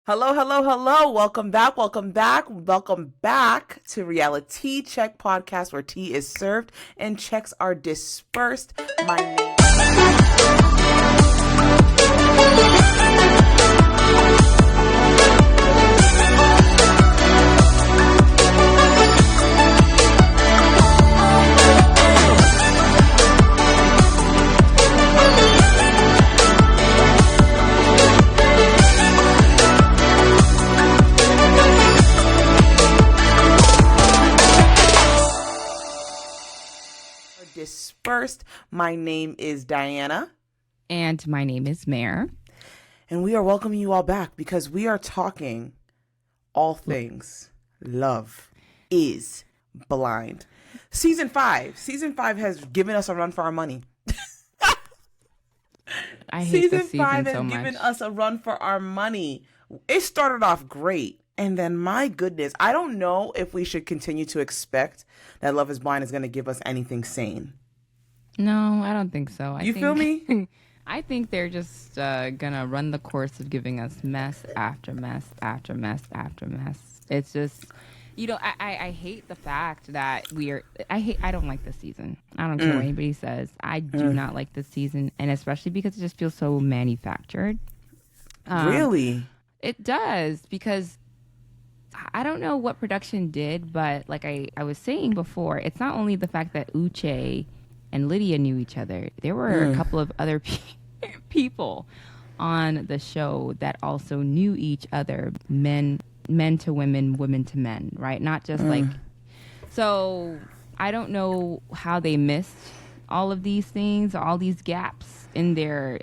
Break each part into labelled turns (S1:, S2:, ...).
S1: Hello, hello, hello. Welcome back, welcome back, welcome back to Reality Check Podcast, where tea is served and checks are dispersed. My name dispersed. My name is Diana.
S2: And my name is Mare.
S1: And we are welcoming you all back because we are talking all things love is blind. Season 5. Season 5 has given us a run for our money.
S2: I hate this season
S1: Season 5 has
S2: so much.
S1: given us a run for our money. It started off great. And then, my goodness, I don't know if we should continue to expect that Love is Blind is going to give us anything sane.
S2: No, I don't think so.
S1: Feel me?
S2: I think they're just gonna run the course of giving us mess after mess after mess after mess. It's just, I hate the fact that I don't like this season. I don't care what anybody says. I do not like this season, and especially because it just feels so manufactured.
S1: Really?
S2: It does, because I don't know what production did, but like I was saying before, it's not only the fact that Uche and Lydia knew each other. There were a couple of other people on the show that also knew each other, men to women, women to men, right? Not just like, so I don't know how they missed all of these things, all these gaps in their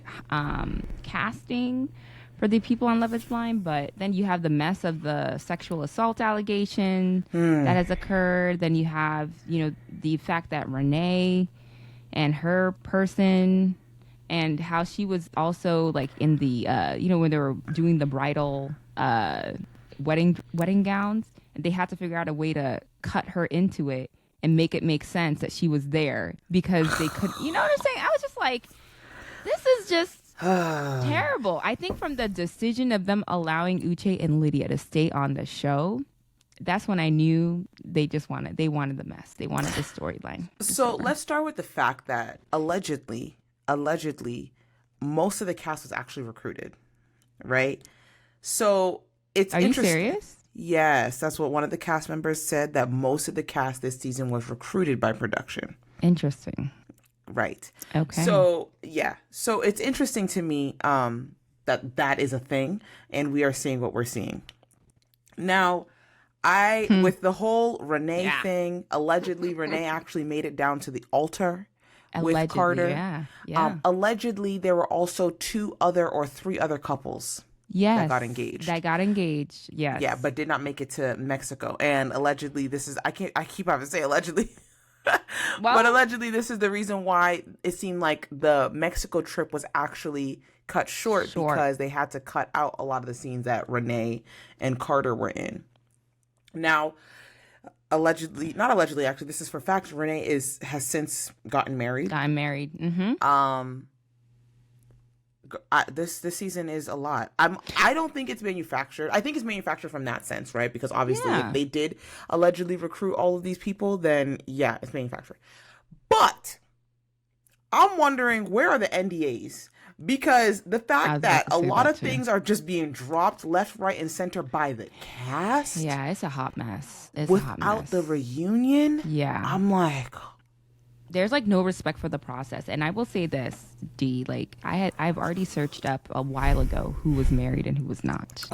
S2: casting for the people on Love is Blind. But then you have the mess of the sexual assault allegation that has occurred. Then you have, the fact that Renee and her person, and how she was also like in the when they were doing the bridal wedding gowns, and they had to figure out a way to cut her into it and make it make sense that she was there, because they could, you know what I'm saying? I was just like, this is just terrible. I think from the decision of them allowing Uche and Lydia to stay on the show, that's when I knew they wanted the mess. They wanted the storyline.
S1: So let's start with the fact that allegedly, most of the cast was actually recruited, right? So it's interesting.
S2: Are you serious?
S1: Yes, that's what one of the cast members said, that most of the cast this season was recruited by production.
S2: Interesting.
S1: Right.
S2: Okay.
S1: So, yeah. So it's interesting to me that is a thing, and we are seeing what we're seeing. Now, with the whole Renee thing, allegedly Renee actually made it down to the altar with Carter.
S2: Yeah.
S1: Allegedly, there were also 3 other couples that got engaged.
S2: Yes.
S1: Yeah, but did not make it to Mexico. And allegedly, I keep having to say allegedly. But allegedly, this is the reason why it seemed like the Mexico trip was actually cut short, because they had to cut out a lot of the scenes that Renee and Carter were in. Now, actually, this is for fact, Renee has since gotten married.
S2: Mm-hmm.
S1: This season is a lot. I don't think it's manufactured. I think it's manufactured from that sense, right? Because obviously, if they did allegedly recruit all of these people, then yeah, it's manufactured. But I'm wondering, where are the NDAs? Because the fact that a lot of things are just being dropped left, right, and center by the cast.
S2: Yeah, it's a hot mess.
S1: Without the reunion.
S2: Yeah.
S1: I'm like,
S2: there's like no respect for the process. And I will say this, D, like I've already searched up a while ago who was married and who was not.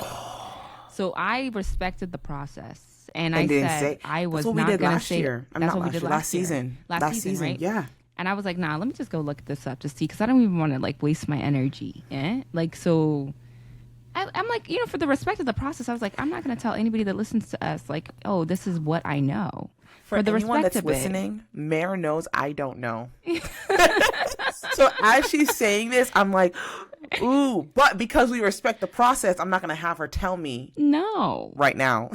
S2: So I respected the process. And I said I was not going to say.
S1: That's what we did last season.
S2: Last season, right?
S1: Yeah.
S2: And I was like, nah, let me just go look this up to see, because I don't even want to like waste my energy. Like, so I'm like, for the respect of the process, I was like, I'm not going to tell anybody that listens to us, like, oh, this is what I know.
S1: For the anyone that's listening, Mare knows I don't know. So as she's saying this, I'm like, ooh, but because we respect the process, I'm not going to have her tell me.
S2: No.
S1: Right now.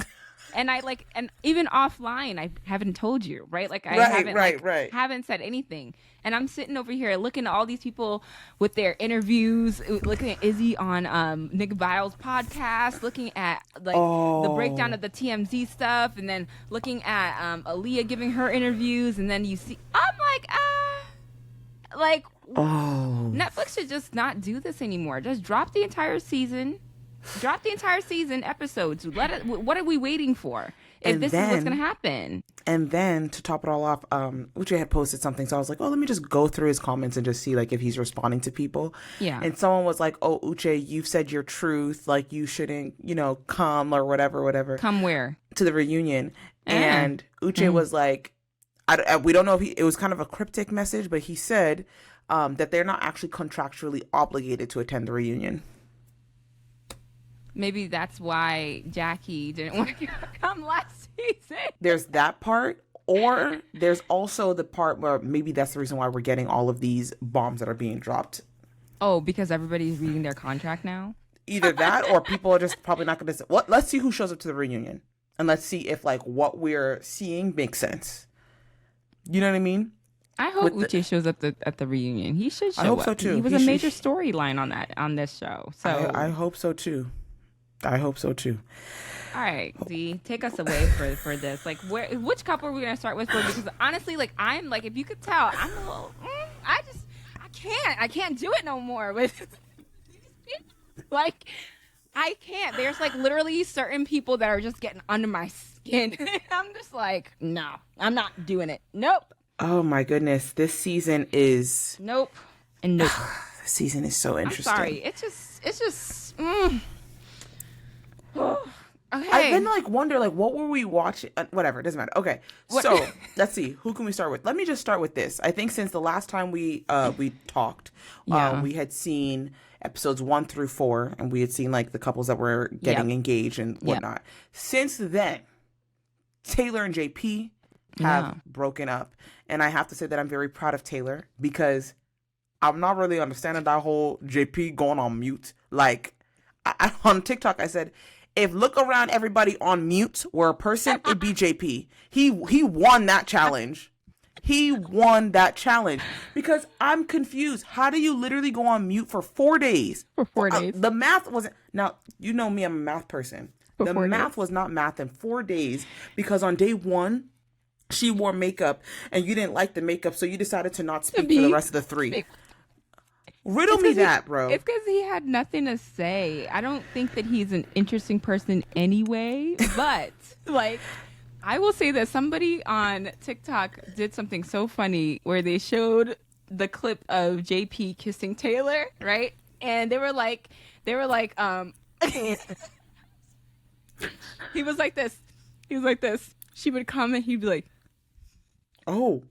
S2: And and even offline, I haven't told you, right? Like I haven't said anything. And I'm sitting over here looking at all these people with their interviews, looking at Izzy on Nick Vile's podcast, looking at the breakdown of the TMZ stuff, and then looking at Aaliyah giving her interviews, and then you see, I'm like, Netflix should just not do this anymore. Just drop the entire season. Drop the entire season episodes. What are we waiting for? If this is what's going to happen.
S1: And then to top it all off, Uche had posted something. So I was like, let me just go through his comments and just see like if he's responding to people.
S2: Yeah.
S1: And someone was like, Uche, you've said your truth. Like you shouldn't, come or whatever.
S2: Come where?
S1: To the reunion. And Uche was like, we don't know if it was kind of a cryptic message, but he said that they're not actually contractually obligated to attend the reunion.
S2: Maybe that's why Jackie didn't want to come last season.
S1: There's that part, or there's also the part where maybe that's the reason why we're getting all of these bombs that are being dropped.
S2: Oh, because everybody's reading their contract now?
S1: Either that, or people are just probably not going to say, let's see who shows up to the reunion. And let's see if like what we're seeing makes sense. You know what I mean?
S2: I hope Uche shows up at the reunion. He should show up.
S1: I hope so too.
S2: He was a major storyline on this show. So
S1: I hope so too. I hope so too.
S2: All right, Z, take us away for this. Like, which couple are we gonna start with? Because honestly, like, I'm like, if you could tell, I'm a little. I can't do it no more with. Like, I can't. There's like literally certain people that are just getting under my skin. I'm just like, no, I'm not doing it. Nope.
S1: Oh my goodness, this season is.
S2: Nope. And nope.
S1: This season is so interesting.
S2: I'm sorry. It's just. Okay.
S1: I then like wonder like what were we watching? Whatever, it doesn't matter. Okay, so let's see. Who can we start with? Let me just start with this. I think since the last time we talked, we had seen episodes 1 through 4, and we had seen like the couples that were getting engaged and whatnot. Since then, Taylor and JP have broken up, and I have to say that I'm very proud of Taylor because I'm not really understanding that whole JP going on mute. Like on TikTok, I said, if look around everybody on mute were a person, it'd be JP. He won that challenge. He won that challenge because I'm confused. How do you literally go on mute for 4 days?
S2: For 4 days.
S1: The math wasn't. Now, you know me, I'm a math person. The math was not math in 4 days because on day 1, she wore makeup and you didn't like the makeup, so you decided to not speak for the rest of the 3. Riddle me that, bro.
S2: It's because he had nothing to say. I don't think that he's an interesting person anyway, but like, I will say that somebody on TikTok did something so funny where they showed the clip of JP kissing Taylor, right? And they were like, he was like this. He was like this. She would come and he'd be like,
S1: oh,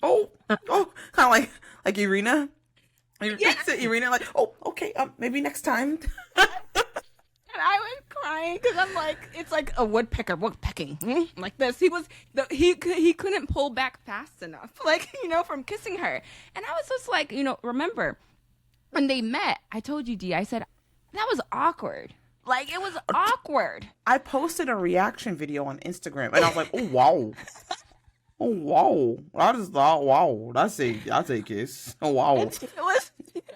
S1: kind of like Irina. Irina, like, okay, maybe next time.
S2: And I was crying because I'm like, it's like a woodpecker woodpecking like this. He couldn't pull back fast enough, like, from kissing her. And I was just like, remember when they met? I told you, D. I said that was awkward. Like, it was awkward.
S1: I posted a reaction video on Instagram, and I was like, oh wow. Oh wow! I just thought, wow, that's a kiss. Oh wow!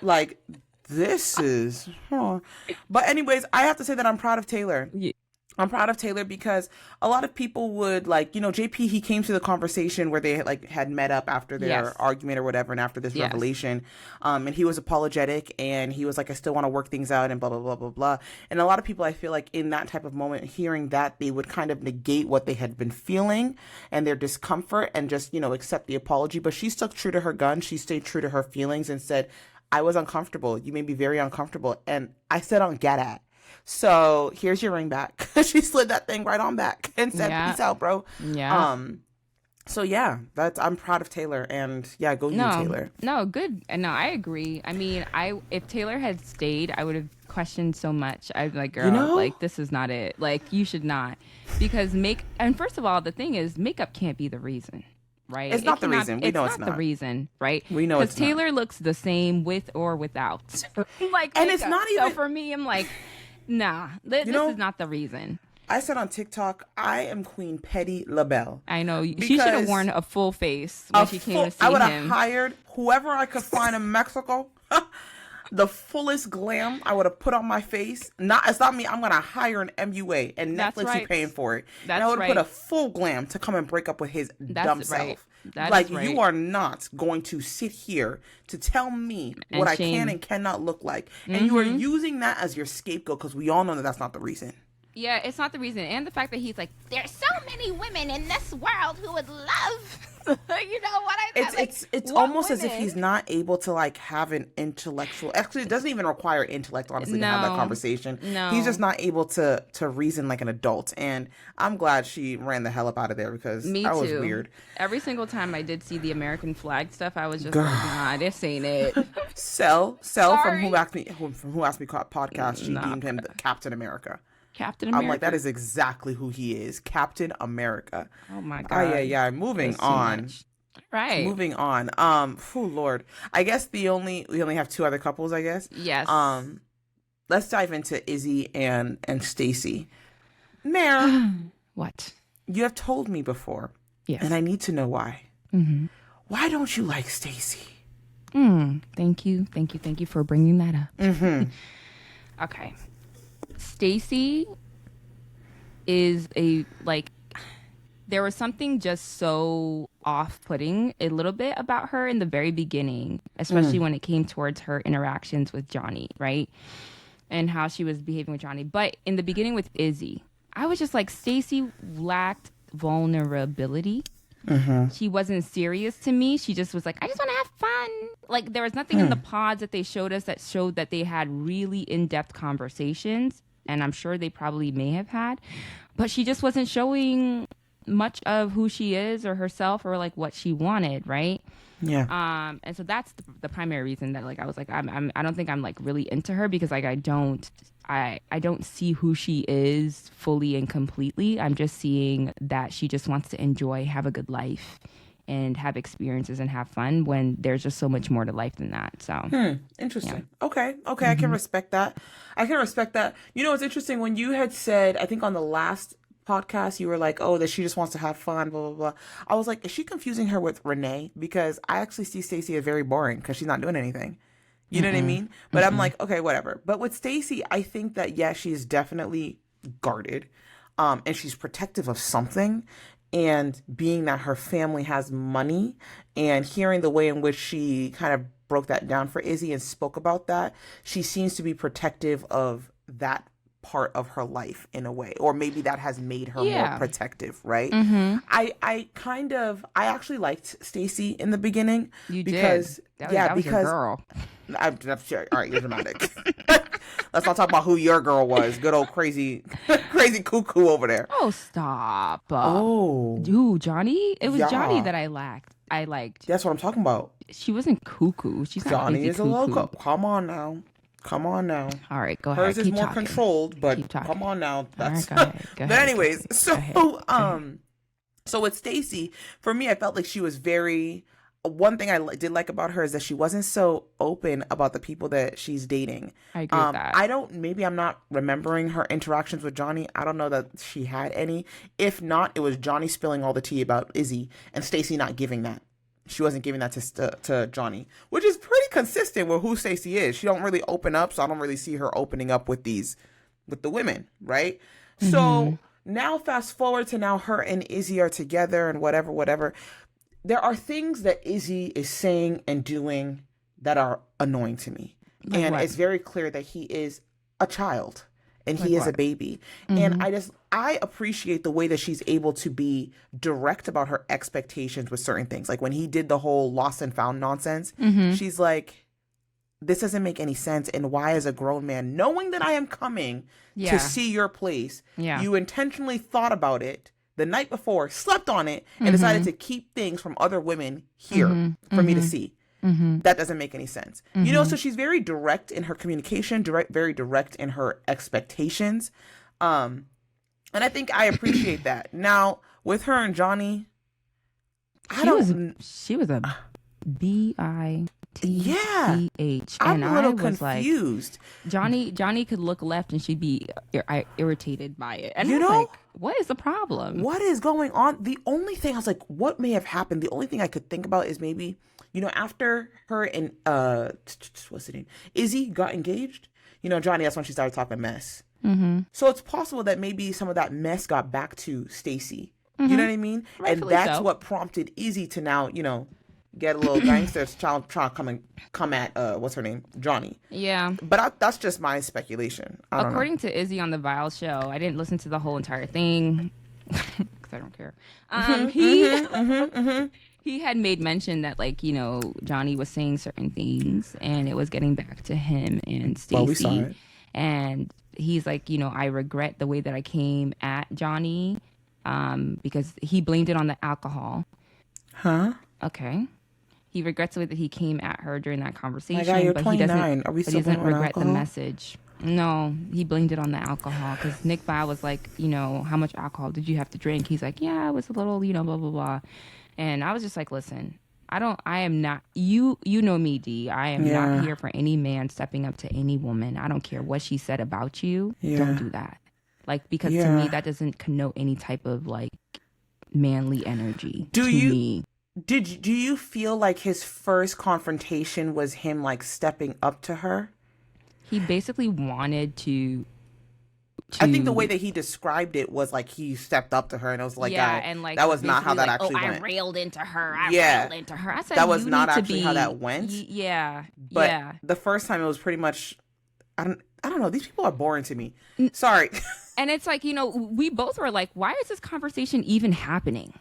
S1: Like this is. But anyways, I have to say that I'm proud of Taylor. Yeah. I'm proud of Taylor because a lot of people would like, JP, he came to the conversation where they had met up after their argument or whatever, and after this revelation, and he was apologetic and he was like, I still want to work things out and blah, blah, blah, blah, blah. And a lot of people, I feel like in that type of moment, hearing that, they would kind of negate what they had been feeling and their discomfort and just, accept the apology. But she stuck true to her gun. She stayed true to her feelings and said, I was uncomfortable. You made me very uncomfortable. And I said, on get at. So here's your ring back. She slid that thing right on back and said, peace out, bro.
S2: Yeah.
S1: So yeah, I'm proud of Taylor, and yeah, go you, Taylor.
S2: No, good. No, I agree. I mean, if Taylor had stayed, I would have questioned so much. I'd be like, girl, like, this is not it. Like, you should not. Because and first of all, the thing is, makeup can't be the reason. Right?
S1: It's not the reason. We know it's not
S2: the reason, right?
S1: We know it's not.
S2: Because Taylor looks the same with or without. Like,
S1: and it's not even.
S2: So for me, I'm like, nah, this is not the reason.
S1: I said on TikTok, I am Queen Petty LaBelle.
S2: I know. She should have worn a full face when she came to see him.
S1: I would have hired whoever I could find in Mexico. The fullest glam I would have put on my face. It's not me. I'm gonna hire an MUA and Netflix is paying for it. And I would put a full glam to come and break up with his dumb self. You are not going to sit here to tell me what I can and cannot look like. And you are using that as your scapegoat because we all know that that's not the reason.
S2: Yeah, it's not the reason. And the fact that he's like, there's so many women in this world who would love, you know what I mean?
S1: It's almost as if he's not able to like have an intellectual, actually it doesn't even require intellect, honestly, to have that conversation. No. He's just not able to reason like an adult. And I'm glad she ran the hell up out of there because that was weird.
S2: Every single time I did see the American flag stuff, I was just like, nah, this ain't it.
S1: Sel from Who Asked Me podcast, she deemed him the Captain America.
S2: Captain America.
S1: I'm like, that is exactly who he is. Captain America.
S2: Oh my God.
S1: Yeah. Moving on.
S2: Right.
S1: Moving on. Oh Lord. I guess we only have two other couples, I guess.
S2: Yes.
S1: Let's dive into Izzy and Stacy. Mare.
S2: What?
S1: You have told me before.
S2: Yes.
S1: And I need to know why.
S2: Mm-hmm.
S1: Why don't you like Stacy?
S2: Thank you for bringing that up.
S1: Mm-hmm.
S2: Okay. Stacy is there was something just so off-putting a little bit about her in the very beginning, especially when it came towards her interactions with Johnny, right? And how she was behaving with Johnny. But in the beginning with Izzy, I was just like, Stacy lacked vulnerability. She wasn't serious to me. She just was like, I just want to have fun. Like, there was nothing in the pods that they showed us that showed that they had really in-depth conversations. And I'm sure they probably may have had. But she just wasn't showing much of who she is or herself or like what she wanted, right?
S1: Yeah.
S2: And so that's the primary reason that like I was like, I don't think I'm like really into her because like I don't see who she is fully and completely. I'm just seeing that she just wants to enjoy, have a good life, and have experiences and have fun when there's just so much more to life than that. So
S1: interesting. Yeah. Okay. I can respect that. You know, it's interesting when you had said, I think on the last podcast, you were like, oh, that she just wants to have fun, blah, blah, blah. I was like, is she confusing her with Renee? Because I actually see Stacy as very boring because she's not doing anything. You know what I mean? But I'm like, okay, whatever. But with Stacy, I think that, yeah, she's definitely guarded and she's protective of something. And being that her family has money and hearing the way in which she kind of broke that down for Izzy and spoke about that, she seems to be protective of that part of her life in a way, or maybe that has made her more protective, right? I actually liked Stacy in the beginning.
S2: You
S1: because
S2: did. That was
S1: because
S2: your girl.
S1: I'm sure. All right, you're dramatic. Let's not talk about who your girl was. Good old crazy cuckoo over there.
S2: Oh, stop.
S1: Dude,
S2: Johnny? It was Johnny that I liked.
S1: That's what I'm talking about.
S2: She wasn't cuckoo. She's not
S1: Johnny is
S2: cuckoo.
S1: a loco. Come on now.
S2: All right, go ahead.
S1: Hers is more controlled, but come on now. That's
S2: all right, go ahead.
S1: But anyways, so with Stacy, for me, I felt like she was very. One thing I did like about her is that she wasn't so open about the people that she's dating.
S2: I agree with that.
S1: Maybe I'm not remembering her interactions with Johnny. I don't know that she had any. If not, it was Johnny spilling all the tea about Izzy and Stacy not giving that. She wasn't giving that to Johnny, which is pretty consistent with who Stacy is. She don't really open up, so I don't really see her opening up with the women, right? So now fast forward to now her and Izzy are together and whatever. There are things that Izzy is saying and doing that are annoying to me. And it's very clear that he is a child and he is a baby. And I appreciate the way that she's able to be direct about her expectations with certain things. Like when he did the whole lost and found nonsense, she's like, this doesn't make any sense. And why, as a grown man, knowing that I am coming to see your place, you intentionally thought about it the night before, slept on it, and decided to keep things from other women here for me to see. That doesn't make any sense. You know, so she's very direct in her communication, very direct in her expectations. And I think I appreciate that. Now, with her and Johnny,
S2: she was a bi
S1: Yeah.
S2: TH.
S1: I'm
S2: And
S1: a little
S2: I was
S1: confused.
S2: like, Johnny could look left and she'd be irritated by it. And
S1: You
S2: I was
S1: know?
S2: like, what is the problem?
S1: What is going on? The only thing I was like, what may have happened? The only thing I could think about is maybe, after her and what's the name? Izzy got engaged. Johnny, that's when she started talking mess.
S2: Mm-hmm.
S1: So it's possible that maybe some of that mess got back to Stacy.
S2: Mm-hmm.
S1: You know what I mean?
S2: Rightfully
S1: and that's
S2: so.
S1: what prompted Izzy to now, get a little gangster trying to come at what's her name, Johnny.
S2: Yeah.
S1: But that's just my speculation.
S2: According to Izzy on the Vile show, I didn't listen to the whole entire thing because I don't care. He had made mention that Johnny was saying certain things and it was getting back to him and Stacy.
S1: Well, we saw it.
S2: And he's like, I regret the way that I came at Johnny because he blamed it on the alcohol.
S1: Huh?
S2: Okay. He regrets the way that he came at her during that conversation.
S1: My God, you're
S2: but
S1: 29. Are we still
S2: he doesn't regret
S1: alcohol?
S2: the message. No, he blamed it on the alcohol because Nick Vile was like, how much alcohol did you have to drink? He's like, yeah, it was a little, blah, blah, blah. And I was just like, listen, I am not, you know me, D. I am not here for any man stepping up to any woman. I don't care what she said about you. Yeah. Don't do that. Because to me, that doesn't connote any type of manly energy to me.
S1: Do you feel like his first confrontation was him stepping up to her?
S2: He basically wanted to.
S1: I think the way that he described it was he stepped up to her and it was that was not how that actually went.
S2: I railed into her. I said
S1: that was not actually how that went.
S2: But
S1: the first time it was pretty much. I don't know. These people are boring to me. Sorry.
S2: And it's we both were like, why is this conversation even happening?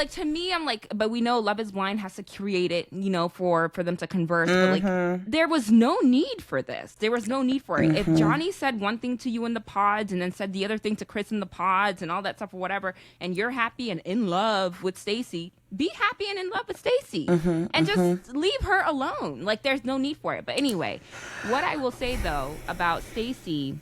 S2: To me, I'm like, but we know Love is Blind has to create it, for them to converse. But there was no need for this. There was no need for it. If Johnny said one thing to you in the pods and then said the other thing to Chris in the pods and all that stuff or whatever, and you're happy and in love with Stacy, be happy and in love with Stacy and just leave her alone. There's no need for it. But anyway, what I will say though about Stacy,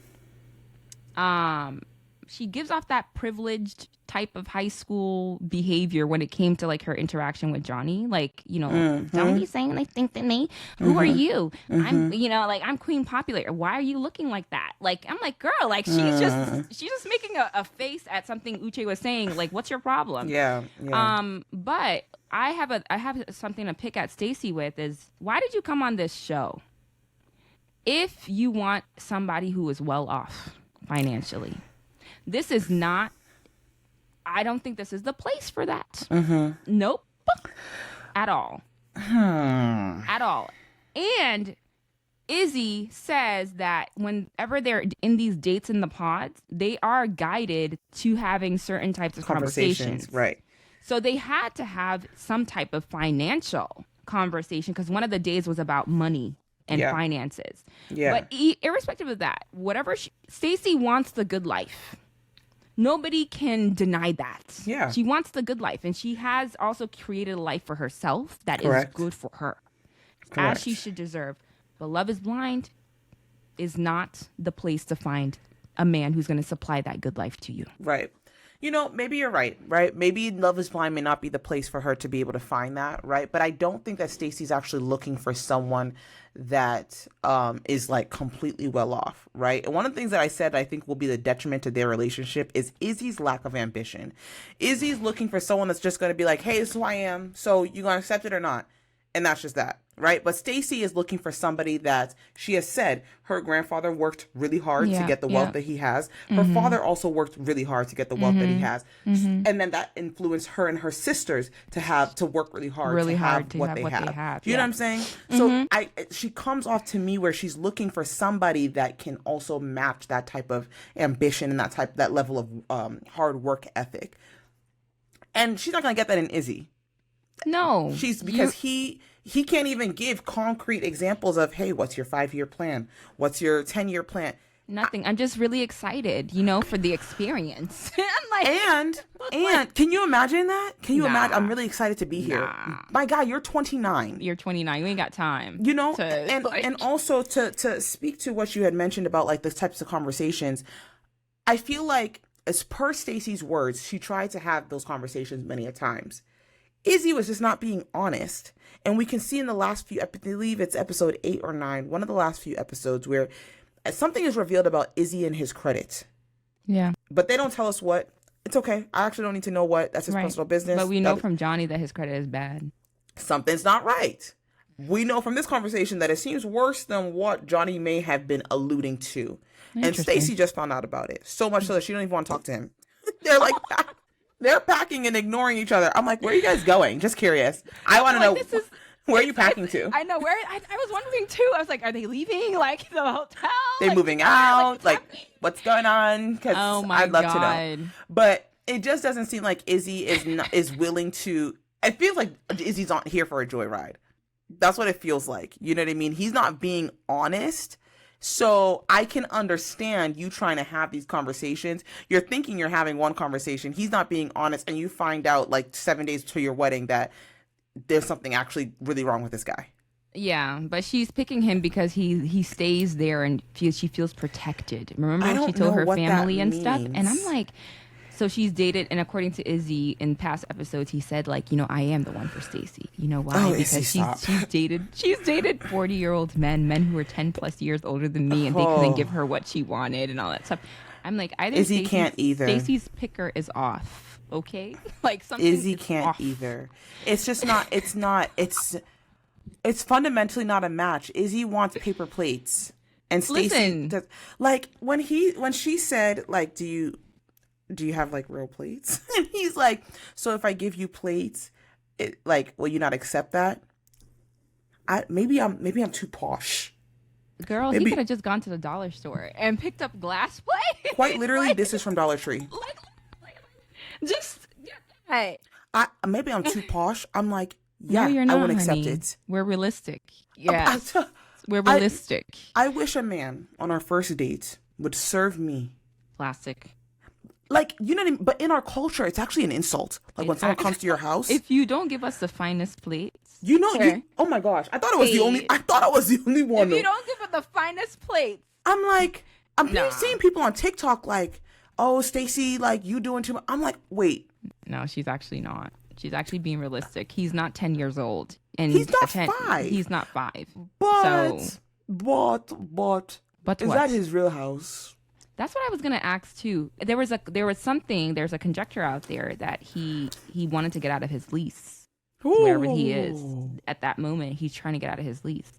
S2: she gives off that privileged type of high school behavior when it came to her interaction with Johnny. Don't be saying they think to me. Who are you? I'm I'm Queen Popular. Why are you looking like that? I'm like, girl, she's just making a face at something Uche was saying. What's your problem?
S1: Yeah.
S2: But I have something to pick at Stacy with is, why did you come on this show? If you want somebody who is well off financially, this is not. I don't think this is the place for that. Nope. At all. At all. And Izzy says that whenever they're in these dates in the pods, they are guided to having certain types of conversations.
S1: Right.
S2: So they had to have some type of financial conversation because one of the days was about money and finances. Yeah. But irrespective of that, whatever Stacy wants the good life. Nobody can deny that.
S1: Yeah.
S2: She wants the good life. And she has also created a life for herself that is good for her. As she should deserve. But Love is Blind is not the place to find a man who's going to supply that good life to you.
S1: Right. Maybe you're right? Maybe Love is Blind may not be the place for her to be able to find that, right? But I don't think that Stacy's actually looking for someone that is completely well off, right? And one of the things that I said I think will be the detriment to their relationship is Izzy's lack of ambition. Izzy's looking for someone that's just going to be like, hey, this is who I am, so you going to accept it or not? And that's just that. Right. But Stacy is looking for somebody that she has said her grandfather worked really hard to get the wealth that he has. Her father also worked really hard to get the wealth that he has. And then that influenced her and her sisters to work really hard to have what they have. Do you know what I'm saying? So she comes off to me where she's looking for somebody that can also match that type of ambition and that level of hard work ethic. And she's not going to get that in Izzy.
S2: No.
S1: Because he can't even give concrete examples of, hey, what's your 5-year plan? What's your 10-year plan?
S2: Nothing. I'm just really excited, for the experience.
S1: and can you imagine that? Can you imagine? I'm really excited to be here. My God, you're 29.
S2: You're 29. You ain't got time.
S1: And also to speak to what you had mentioned about the types of conversations, I feel like as per Stacy's words, she tried to have those conversations many a times. Izzy was just not being honest. And we can see in the last few, I believe it's episode 8 or 9, one of the last few episodes where something is revealed about Izzy and his credit.
S2: Yeah.
S1: But they don't tell us what. It's okay. I actually don't need to know what. That's his personal business.
S2: But we know from Johnny that his credit is bad.
S1: Something's not right. We know from this conversation that it seems worse than what Johnny may have been alluding to. And Stacy just found out about it. So much so that she don't even want to talk to him. They're like, they're packing and ignoring each other. I'm like, where are you guys going? Just curious. I want to know, where are you packing to?
S2: I know. Where I was wondering too. I was like, are they leaving like the hotel?
S1: They moving out? Like what's going on? Because I'd love to know. But it just doesn't seem like Izzy is willing to. It feels like Izzy's not here for a joyride. That's what it feels like. You know what I mean? He's not being honest. So I can understand you trying to have these conversations. You're thinking you're having one conversation. He's not being honest. And you find out like 7 days to your wedding that there's something actually really wrong with this guy.
S2: Yeah, but she's picking him because he stays there and she feels protected. Remember she told her family and stuff? And I'm like, so she's dated, and according to Izzy in past episodes, he said like, I am the one for Stacy. You know why? Because she's dated 40-year-old men who are 10 plus years older than me, and they couldn't give her what she wanted and all that stuff. I'm like, I think
S1: Izzy can't either.
S2: Stacy's picker is off. Okay, like something.
S1: Izzy can't
S2: off.
S1: either. It's just not. It's fundamentally not a match. Izzy wants paper plates, and Stacy does. Like when she said like, do you have like real plates? And he's like, so if I give you plates, will you not accept that? Maybe I'm too posh.
S2: He could have just gone to the dollar store and picked up glass plate.
S1: Quite literally, this is from Dollar Tree. Maybe I'm too posh. I'm like, yeah, no, you're not, I wouldn't accept it.
S2: We're realistic. Yeah, we're realistic.
S1: I wish a man on our first date would serve me
S2: plastic.
S1: Like, you know what I mean? But in our culture, it's actually an insult. Like when someone comes to your house.
S2: If you don't give us the finest plates.
S1: Oh my gosh. I thought I was the only one.
S2: If you don't give us the finest plates.
S1: I'm like, seeing people on TikTok like, oh, Stacy, like you doing too much. I'm like, wait.
S2: No, she's actually not. She's actually being realistic. He's not 10 years old. And
S1: he's not 5.
S2: He's not 5.
S1: But
S2: is
S1: what? That his real house?
S2: That's what I was gonna ask too. There's a conjecture out there that he wanted to get out of his lease. Ooh. Wherever he is at that moment, he's trying to get out of his lease.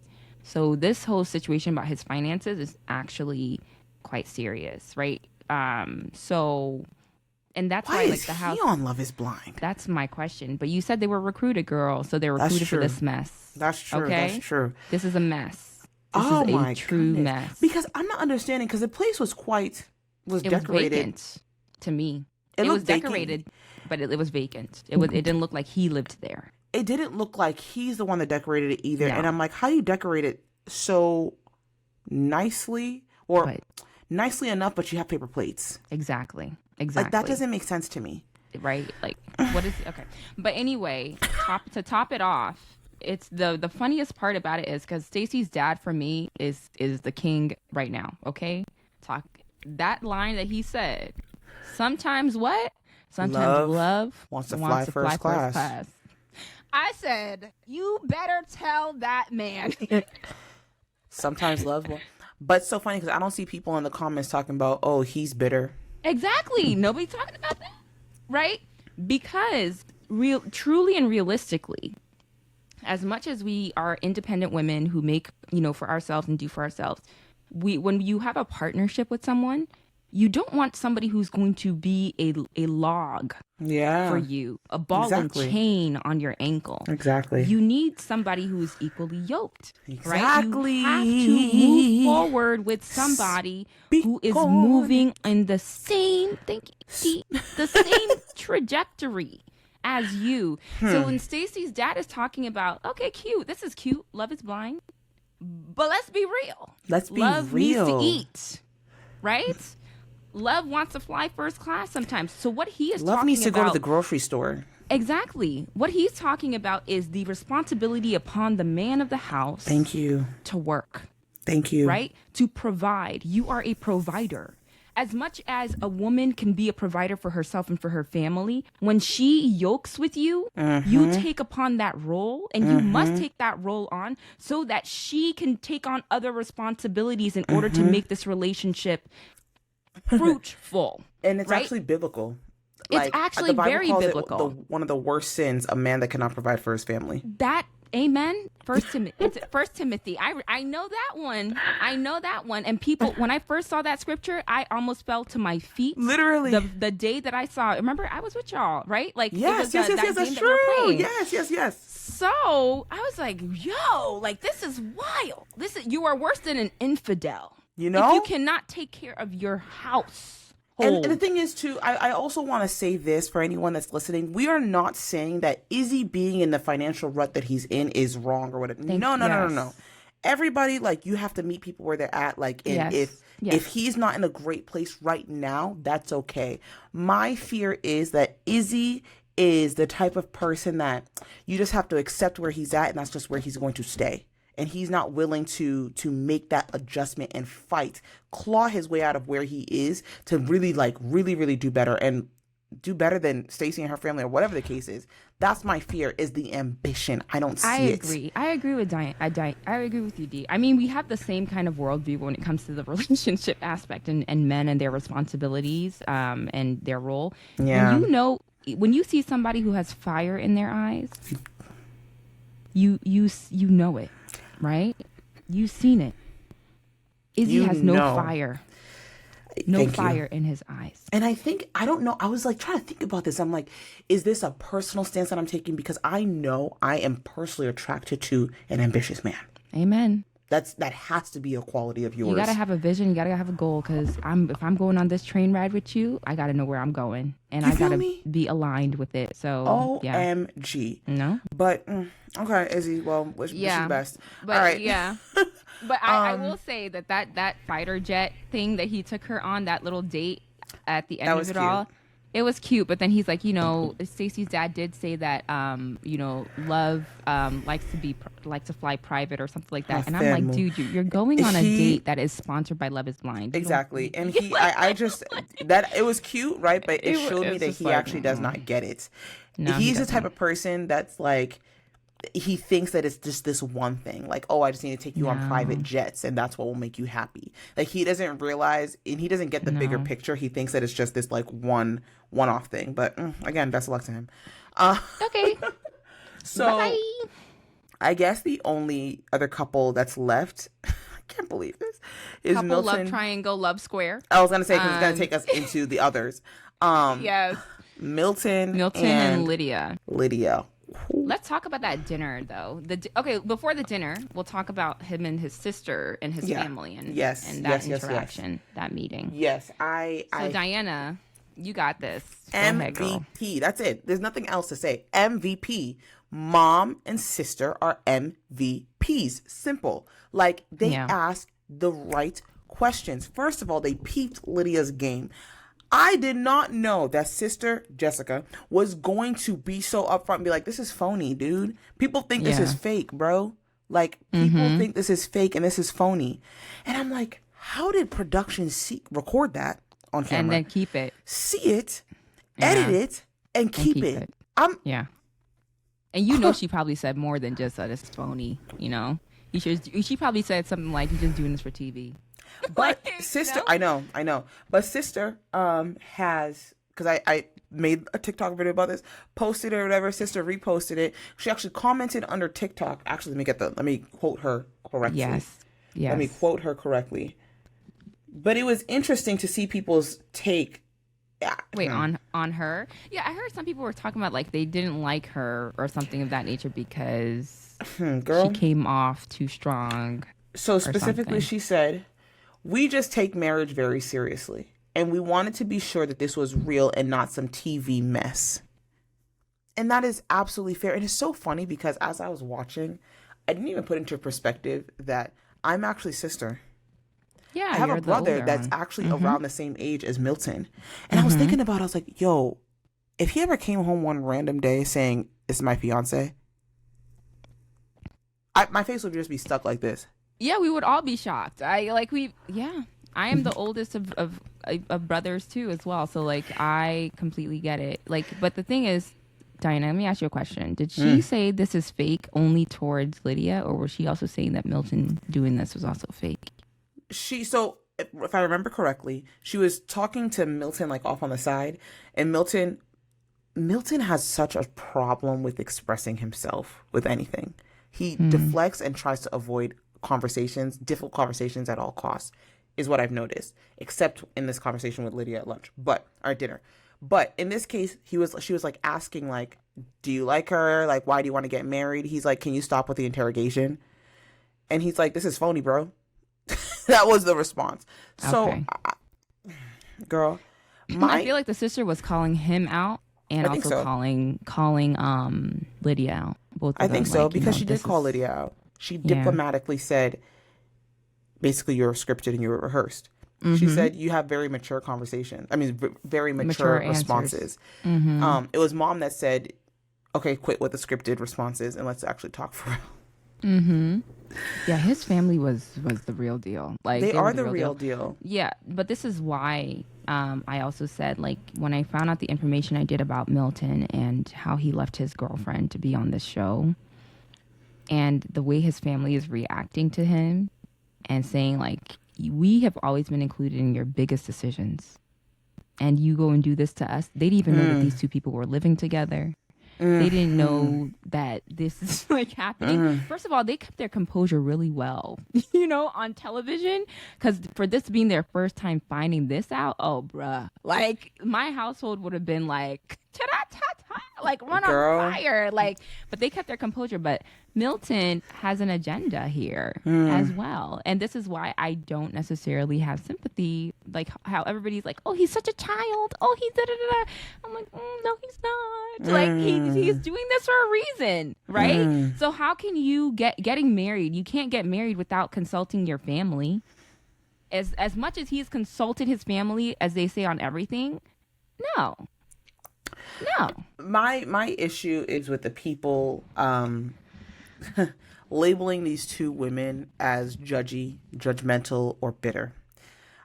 S2: So this whole situation about his finances is actually quite serious, right? And that's why like the house.
S1: Why is he on Love Is Blind?
S2: That's my question. But you said they were recruited, girl, so they're recruited for this mess.
S1: That's true.
S2: Okay?
S1: That's true.
S2: This is a mess. This is a true mess.
S1: Because I'm not understanding, because the place was decorated.
S2: Was vacant to me. It was decorated, but it was vacant. It didn't look like he lived there.
S1: It didn't look like he's the one that decorated it either. No. And I'm like, how do you decorate it so nicely nicely enough, but you have paper plates?
S2: Exactly.
S1: Like that doesn't make sense to me.
S2: Right? Like what is okay. But anyway, to top it off, it's the funniest part about it is because Stacy's dad for me is the king right now. Okay, that line that he said. Sometimes what? Sometimes love
S1: wants to fly first class.
S2: I said, you better tell that man.
S1: Sometimes love, but it's so funny because I don't see people in the comments talking about, oh, he's bitter.
S2: Exactly, nobody's talking about that, right? Because truly and realistically, as much as we are independent women who make, for ourselves and do for ourselves, when you have a partnership with someone, you don't want somebody who's going to be a log for you, a ball and chain on your ankle.
S1: Exactly.
S2: You need somebody who is equally yoked.
S1: Exactly.
S2: Right? You have to move forward with somebody who is moving in the same the same trajectory as you. So when Stacy's dad is talking about, okay, cute, this is cute, Love Is Blind, but let's be real. Love needs to eat, right? Love wants to fly first class sometimes. So what he is talking about...
S1: Love needs to go to the grocery store.
S2: Exactly. What he's talking about is the responsibility upon the man of the house...
S1: Thank you.
S2: ...to work.
S1: Thank you.
S2: Right? To provide. You are a provider. as much as a woman can be a provider for herself and for her family, when she yokes with you, you take upon that role, and you must take that role on so that she can take on other responsibilities in order to make this relationship fruitful.
S1: And it's
S2: right?
S1: actually biblical.
S2: It's actually very biblical.
S1: One of the worst sins, a man that cannot provide for his family.
S2: That, amen. First Timothy. I know that one. And people, when I first saw that scripture, I almost fell to my feet.
S1: Literally.
S2: The day that I saw it. Remember, I was with y'all, right? Like,
S1: yes, that's true. Yes.
S2: So I was like, yo, like, this is wild. You are worse than an infidel.
S1: You know?
S2: If you cannot take care of your house.
S1: And the thing is, too, I also want to say this for anyone that's listening. We are not saying that Izzy being in the financial rut that he's in is wrong or whatever. No. Everybody, like, you have to meet people where they're at. Like, and if he's not in a great place right now, that's okay. My fear is that Izzy is the type of person that you just have to accept where he's at, and that's just where he's going to stay. And he's not willing to make that adjustment and claw his way out of where he is to really do better and do better than Stacy and her family or whatever the case is. That's my fear, is the ambition. I don't see it.
S2: I agree with Diane. I agree with you, Dee. I mean, we have the same kind of worldview when it comes to the relationship aspect and men and their responsibilities and their role.
S1: Yeah.
S2: And when you see somebody who has fire in their eyes, you know it. Right? You've seen it. Izzy has no fire. No fire in his eyes.
S1: And I don't know. I was like trying to think about this. I'm like, is this a personal stance that I'm taking? Because I know I am personally attracted to an ambitious man.
S2: Amen.
S1: That has to be a quality of yours.
S2: You got to have a vision. You got to have a goal. Because if I'm going on this train ride with you, I got to know where I'm going. And I got to be aligned with it. So,
S1: OMG.
S2: No?
S1: But, okay, Izzy, well, wish you the best.
S2: But,
S1: all right.
S2: Yeah. But I will say that fighter jet thing that he took her on, that little date at the end of it all, it was cute. But then he's like, Stacy's dad did say that, love likes to fly private or something like that. And I'm like, dude, you're going on a date that is sponsored by Love Is Blind.
S1: Exactly. And I just, that it was cute, right? But it showed me that he actually does not get it. No, he's the type of person that's like, he thinks that it's just this one thing, like, oh, I just need to take you on private jets and that's what will make you happy. Like, he doesn't realize, and he doesn't get the bigger picture. He thinks that it's just this like one-off thing. But again, best of luck to him.
S2: Okay.
S1: So bye. I guess the only other couple that's left, I can't believe this, is
S2: couple
S1: Milton.
S2: Love triangle, love square.
S1: I was gonna say, because it's gonna take us into the others.
S2: Yes.
S1: Milton
S2: and Lydia.
S1: Let's
S2: talk about that dinner, though. Before the dinner, we'll talk about him and his sister and his family and that interaction, that meeting.
S1: Yes,
S2: Diana, you got this.
S1: MVP. That's it. There's nothing else to say. MVP. Mom and sister are MVPs. Simple. Like, they ask the right questions. First of all, they peeped Lydia's game. I did not know that Sister Jessica was going to be so upfront and be like, this is phony, dude. People think this is fake, bro. Like, people think this is fake and this is phony. And I'm like, how did production record that on camera?
S2: And then keep it.
S1: See it, edit it, and keep it.
S2: And she probably said more than just this is phony, She probably said something like, you're just doing this for TV.
S1: But sister, I know. But sister has, because I made a TikTok video about this, posted it or whatever. Sister reposted it. She actually commented under TikTok. Actually, let me quote her correctly.
S2: Yes.
S1: Let me quote her correctly. But it was interesting to see people's take.
S2: Wait, on her? Yeah, I heard some people were talking about like they didn't like her or something of that nature because she came off too strong.
S1: So specifically, she said, "We just take marriage very seriously, and we wanted to be sure that this was real and not some TV mess." And that is absolutely fair. And it's so funny because as I was watching, I didn't even put into perspective that I'm actually sister.
S2: Yeah,
S1: I have a brother that's actually around the same age as Milton. And I was thinking about it, I was like, yo, if he ever came home one random day saying, "This is my fiance," my face would just be stuck like this.
S2: Yeah, we would all be shocked. I am the oldest of brothers too, as well. So like, I completely get it. Like, but the thing is, Diana, let me ask you a question. Did she say this is fake only towards Lydia, or was she also saying that Milton doing this was also fake?
S1: So if I remember correctly, she was talking to Milton like off on the side, and Milton has such a problem with expressing himself with anything. He deflects and tries to avoid difficult conversations at all costs, is what I've noticed, except in this conversation with Lydia at lunch, or at dinner. But in this case, she was like asking like, do you like her? Like, why do you want to get married? He's like, can you stop with the interrogation? And he's like, this is phony, bro. That was the response. So,
S2: Okay.
S1: Girl,
S2: I feel like the sister was calling him out and also calling Lydia out. Both of
S1: I
S2: them,
S1: think so,
S2: like,
S1: because she did call Lydia out. She diplomatically said, basically, you're scripted and you were rehearsed. She said you have very mature conversations. I mean, very mature responses. It was Mom that said, okay, quit with the scripted responses and let's actually talk for real.
S2: Yeah, his family was the real deal. Like,
S1: they are the real deal.
S2: Yeah, but this is why I also said, like, when I found out the information I did about Milton and how he left his girlfriend to be on this show, and the way his family is reacting to him and saying, like, we have always been included in your biggest decisions, and you go and do this to us. They didn't even know that these two people were living together. They didn't know that this is like happening. First of all, they kept their composure really well, on television. Because for this being their first time finding this out, oh, bruh. Like, my household would have been like, ta-da-ta-ta, like run on fire. Like, but they kept their composure. But Milton has an agenda here as well. And this is why I don't necessarily have sympathy. Like how everybody's like, oh, he's such a child. Oh, he's da-da-da-da. I'm like, no, he's not. Like, he's doing this for a reason, right? So how can you getting married? You can't get married without consulting your family. As much as he's consulted his family, as they say on everything, no.
S1: My issue is with the people labeling these two women as judgmental, or bitter.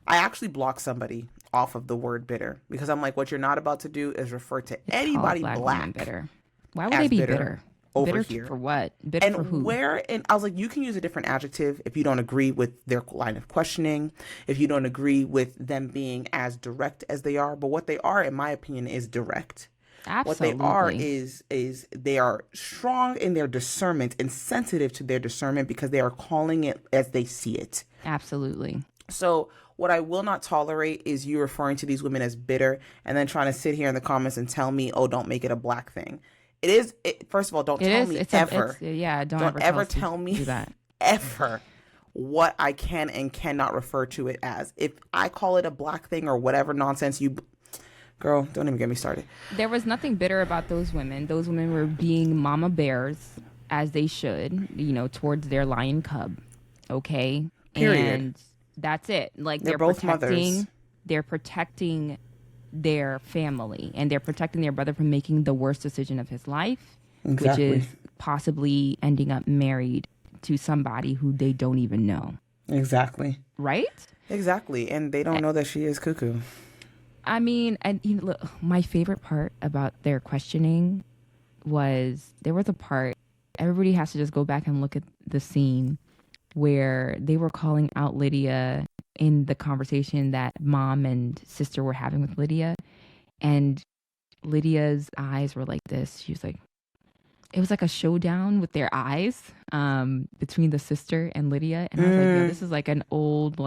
S1: I actually blocked somebody off of the word bitter because I'm like, what you're not about to do is refer to anybody black
S2: bitter. Why would they be bitter?
S1: Over
S2: bitter
S1: here
S2: for what? Bitter
S1: and
S2: for who?
S1: And I was like, you can use a different adjective if you don't agree with their line of questioning, if you don't agree with them being as direct as they are. But what they are, in my opinion, is direct.
S2: Absolutely.
S1: What they are is they are strong in their discernment and sensitive to their discernment because they are calling it as they see it.
S2: Absolutely.
S1: So what I will not tolerate is you referring to these women as bitter and then trying to sit here in the comments and tell me, oh, don't make it a black thing. It is. First of all, don't tell me ever. Don't ever tell me
S2: that
S1: ever what I can and cannot refer to it as. If I call it a black thing or whatever nonsense girl, don't even get me started.
S2: There was nothing bitter about those women. Those women were being mama bears, as they should, towards their lion cub. Okay.
S1: Period.
S2: And that's it. Like,
S1: they're both mothers.
S2: They're protecting their family, and they're protecting their brother from making the worst decision of his life,
S1: exactly.
S2: Which is possibly ending up married to somebody who they don't even know.
S1: Exactly.
S2: Right?
S1: Exactly. And they don't know that she is cuckoo.
S2: I mean, and look, my favorite part about their questioning was there was a part, everybody has to just go back and look at the scene where they were calling out Lydia in the conversation that Mom and sister were having with Lydia. And Lydia's eyes were like this. She was like, it was like a showdown with their eyes between the sister and Lydia. And I was like, yo, this is like an old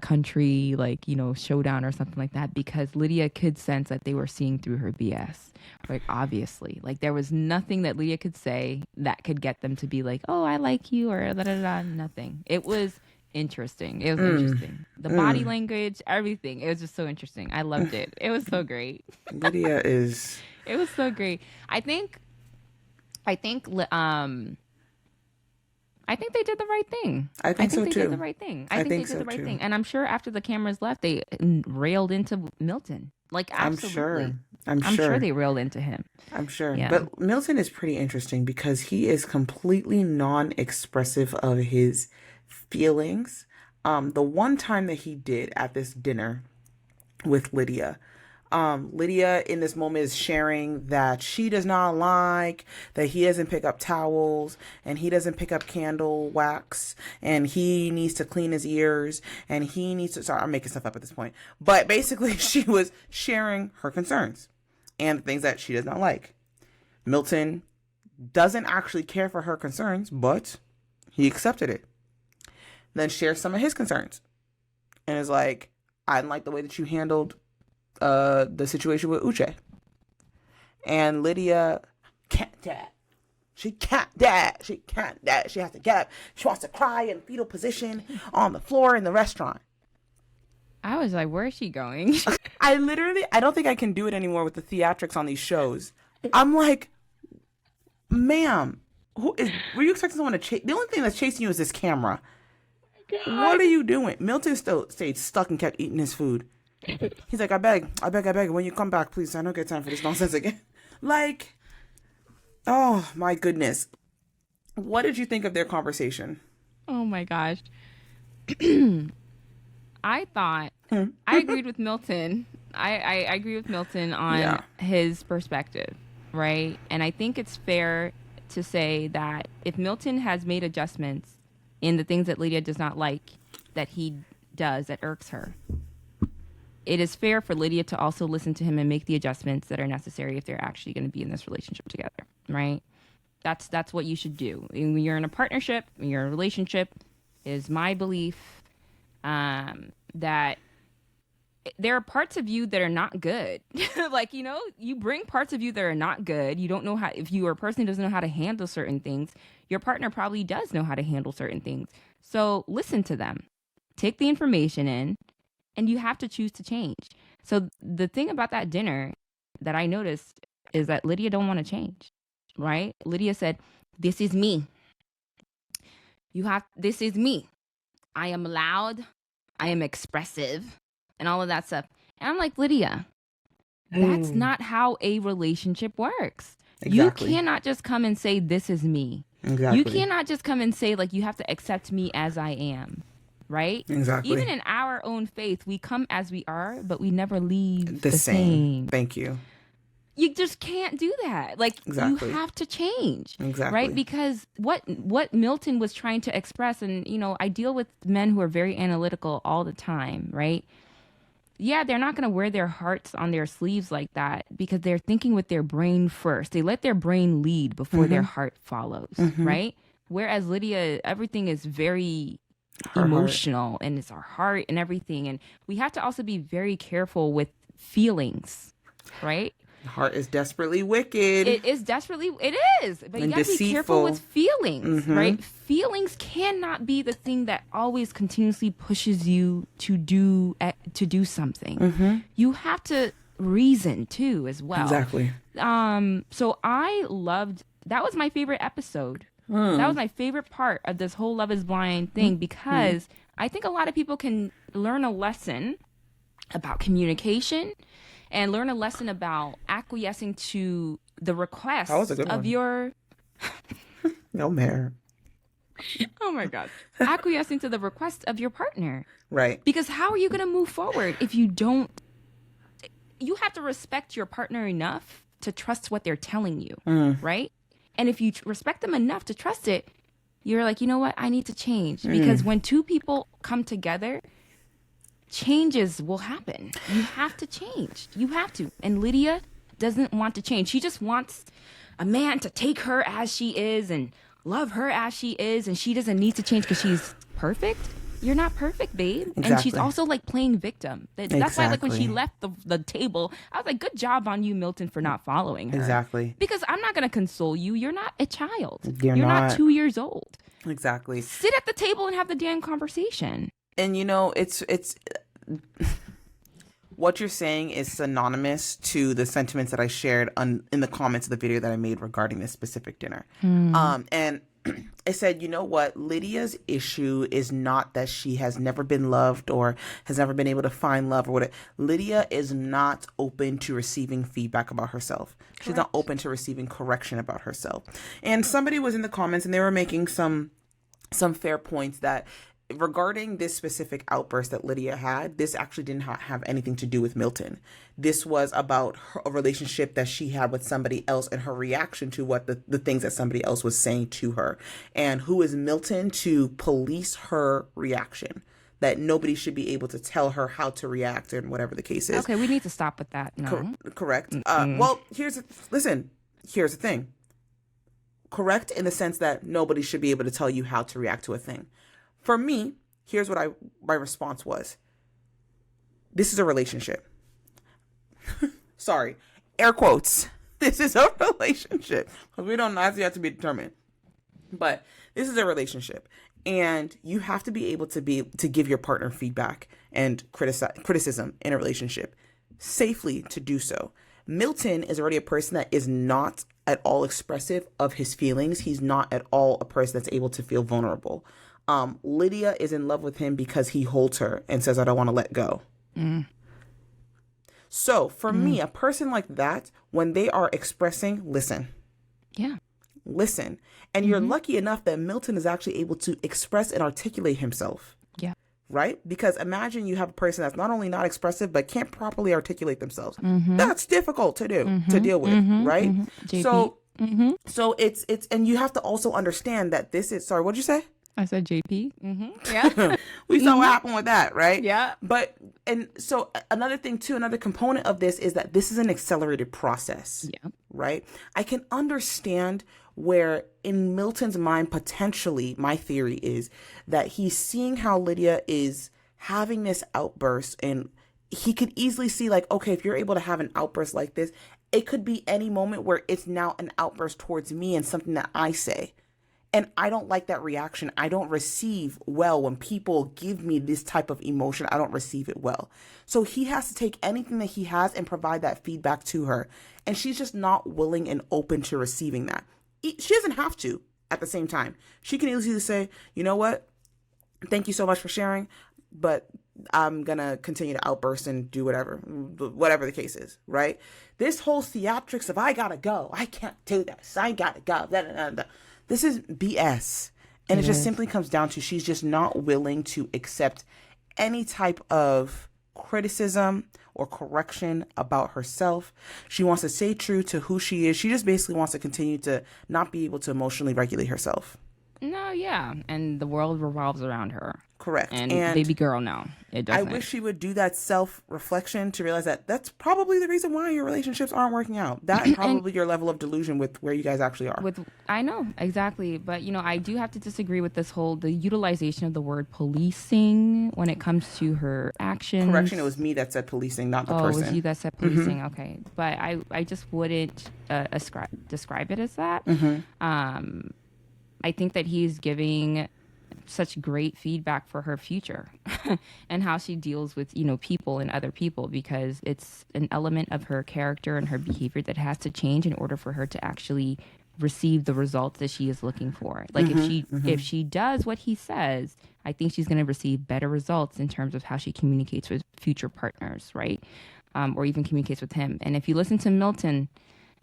S2: country, like, showdown or something like that, because Lydia could sense that they were seeing through her BS. Like, obviously, like, there was nothing that Lydia could say that could get them to be like, oh, I like you, or da da da. Nothing. It was interesting. It was interesting. The body language, everything. It was just so interesting. I loved it. It was so great.
S1: Lydia is.
S2: It was so great. I think they did the right thing.
S1: I think so
S2: they
S1: too.
S2: did the right thing. I think they did the right thing. And I'm sure after the cameras left, they railed into Milton. Like, absolutely. I'm sure they railed into him.
S1: I'm sure.
S2: Yeah.
S1: But Milton is pretty interesting because he is completely non-expressive of his feelings The one time that he did at this dinner with Lydia, Lydia in this moment is sharing that she does not like that he doesn't pick up towels and he doesn't pick up candle wax and he needs to clean his ears and he needs to, sorry, I'm making stuff up at this point, but basically she was sharing her concerns and things that she does not like. Milton doesn't actually care for her concerns, but he accepted it. Then shares some of his concerns and is like, I didn't like the way that you handled the situation with Uche. And Lydia can't dad. She can't dad. She can't dad. She has to get up. She wants to cry in fetal position on the floor in the restaurant.
S2: I was like, where is she going?
S1: I don't think I can do it anymore with the theatrics on these shows. I'm like, ma'am, were you expecting someone to chase? The only thing that's chasing you is this camera. God. What are you doing? Milton still stayed stuck and kept eating his food. He's like, I beg, when you come back, please, I don't get time for this nonsense again. Like, oh my goodness. What did you think of their conversation?
S2: Oh my gosh. I thought, I agreed with Milton. I agree with Milton on his perspective, right? And I think it's fair to say that if Milton has made adjustments in the things that Lydia does not like, that he does, that irks her, it is fair for Lydia to also listen to him and make the adjustments that are necessary if they're actually going to be in this relationship together, right? That's what you should do. When you're in a partnership, when you're in a relationship, is my belief that there are parts of you that are not good. Like, you bring parts of you that are not good. You don't know how, if you are a person who doesn't know how to handle certain things, your partner probably does know how to handle certain things. So listen to them, take the information in, and you have to choose to change. So the thing about that dinner that I noticed is that Lydia don't want to change, right? Lydia said, this is me. This is me. I am loud. I am expressive and all of that stuff. And I'm like, Lydia, that's not how a relationship works. Exactly. You cannot just come and say, this is me. Exactly. You cannot just come and say, like, you have to accept me as I am. Right?
S1: Exactly.
S2: Even in our own faith, we come as we are, but we never leave the same.
S1: Thank you.
S2: You just can't do that. Like, exactly. You have to change.
S1: Exactly.
S2: Right? Because what Milton was trying to express, and, I deal with men who are very analytical all the time, right? Yeah, they're not going to wear their hearts on their sleeves like that because they're thinking with their brain first. They let their brain lead before their heart follows, right? Whereas Lydia, everything is very emotional and it's our heart and everything, and we have to also be very careful with feelings, right?
S1: Heart is desperately wicked.
S2: It is, but you gotta be careful with feelings, right? Feelings cannot be the thing that always continuously pushes you to do something. You have to reason too as well.
S1: Exactly.
S2: So I loved, that was my favorite episode. That was my favorite part of this whole Love is Blind thing because I think a lot of people can learn a lesson about communication and learn a lesson about acquiescing to the request of your...
S1: No, Mare.
S2: Oh my God. Acquiescing to the request of your partner.
S1: Right.
S2: Because how are you going to move forward if you don't... You have to respect your partner enough to trust what they're telling you, right? And if you respect them enough to trust it, you're like, you know what? I need to change. Because when two people come together, changes will happen. You have to change. You have to. And Lydia doesn't want to change. She just wants a man to take her as she is and love her as she is. And she doesn't need to change because she's perfect. You're not perfect, babe. Exactly. And she's also like playing victim. That's why, like, when she left the table, I was like, good job on you, Milton, for not following her.
S1: Exactly.
S2: Because I'm not going to console you. You're not a child. You're not 2 years old.
S1: Exactly.
S2: Sit at the table and have the damn conversation.
S1: And it's what you're saying is synonymous to the sentiments that I shared in the comments of the video that I made regarding this specific dinner. And I said, you know what? Lydia's issue is not that she has never been loved or has never been able to find love or whatever. Lydia is not open to receiving feedback about herself. Correct. She's not open to receiving correction about herself. And somebody was in the comments and they were making some fair points that regarding this specific outburst that Lydia had, this actually did not have anything to do with Milton. This was about a relationship that she had with somebody else and her reaction to what the things that somebody else was saying to her. And who is Milton to police her reaction? That nobody should be able to tell her how to react and whatever the case is.
S2: Okay, we need to stop with that. No.
S1: Correct. Well, here's the thing. Correct in the sense that nobody should be able to tell you how to react to a thing. For me, here's what my response was. This is a relationship. Sorry, air quotes. This is a relationship. Because we don't know, have to be determined. But this is a relationship. And you have to be able to give your partner feedback and criticism in a relationship safely to do so. Milton is already a person that is not at all expressive of his feelings. He's not at all a person that's able to feel vulnerable. Lydia is in love with him because he holds her and says, I don't want to let go. So for me, a person like that, when they are expressing, listen.
S2: Yeah.
S1: Listen. And you're lucky enough that Milton is actually able to express and articulate himself.
S2: Yeah.
S1: Right? Because imagine you have a person that's not only not expressive, but can't properly articulate themselves. That's difficult to do, to deal with, right?
S2: JP.
S1: So it's, and you have to also understand that this is, sorry, what'd you say?
S2: I said JP. Yeah.
S1: We saw what happened with that, right?
S2: Yeah.
S1: But, and so another thing too, another component of this is that this is an accelerated process.
S2: Yeah.
S1: Right? I can understand where in Milton's mind, potentially, my theory is that he's seeing how Lydia is having this outburst, and he could easily see like, okay, if you're able to have an outburst like this, it could be any moment where it's now an outburst towards me and something that I say. And I don't like that reaction. I don't receive well when people give me this type of emotion. I don't receive it well. So he has to take anything that he has and provide that feedback to her. And she's just not willing and open to receiving that. She doesn't have to at the same time. She can easily say, you know what? Thank you so much for sharing, but I'm going to continue to outburst and do whatever the case is, right? This whole theatrics of I got to go. I can't do this. I got to go. Da, da, da, da. This is BS. And it just simply comes down to she's just not willing to accept any type of criticism or correction about herself. She wants to stay true to who she is. She just basically wants to continue to not be able to emotionally regulate herself.
S2: No, yeah. And the world revolves around her.
S1: Correct.
S2: And baby girl, no, it doesn't.
S1: I wish she would do that self-reflection to realize that that's probably the reason why your relationships aren't working out. That and probably your level of delusion with where you guys actually are.
S2: I know, exactly. But, I do have to disagree with the utilization of the word policing when it comes to her actions.
S1: Correction, it was me that said policing, not the person.
S2: Oh, it was you that said policing, okay. But I just wouldn't describe it as that. I think that he's giving such great feedback for her future and how she deals with, people and other people, because it's an element of her character and her behavior that has to change in order for her to actually receive the results that she is looking for. Like if she does what he says, I think she's going to receive better results in terms of how she communicates with future partners, right? Or even communicates with him. And if you listen to Milton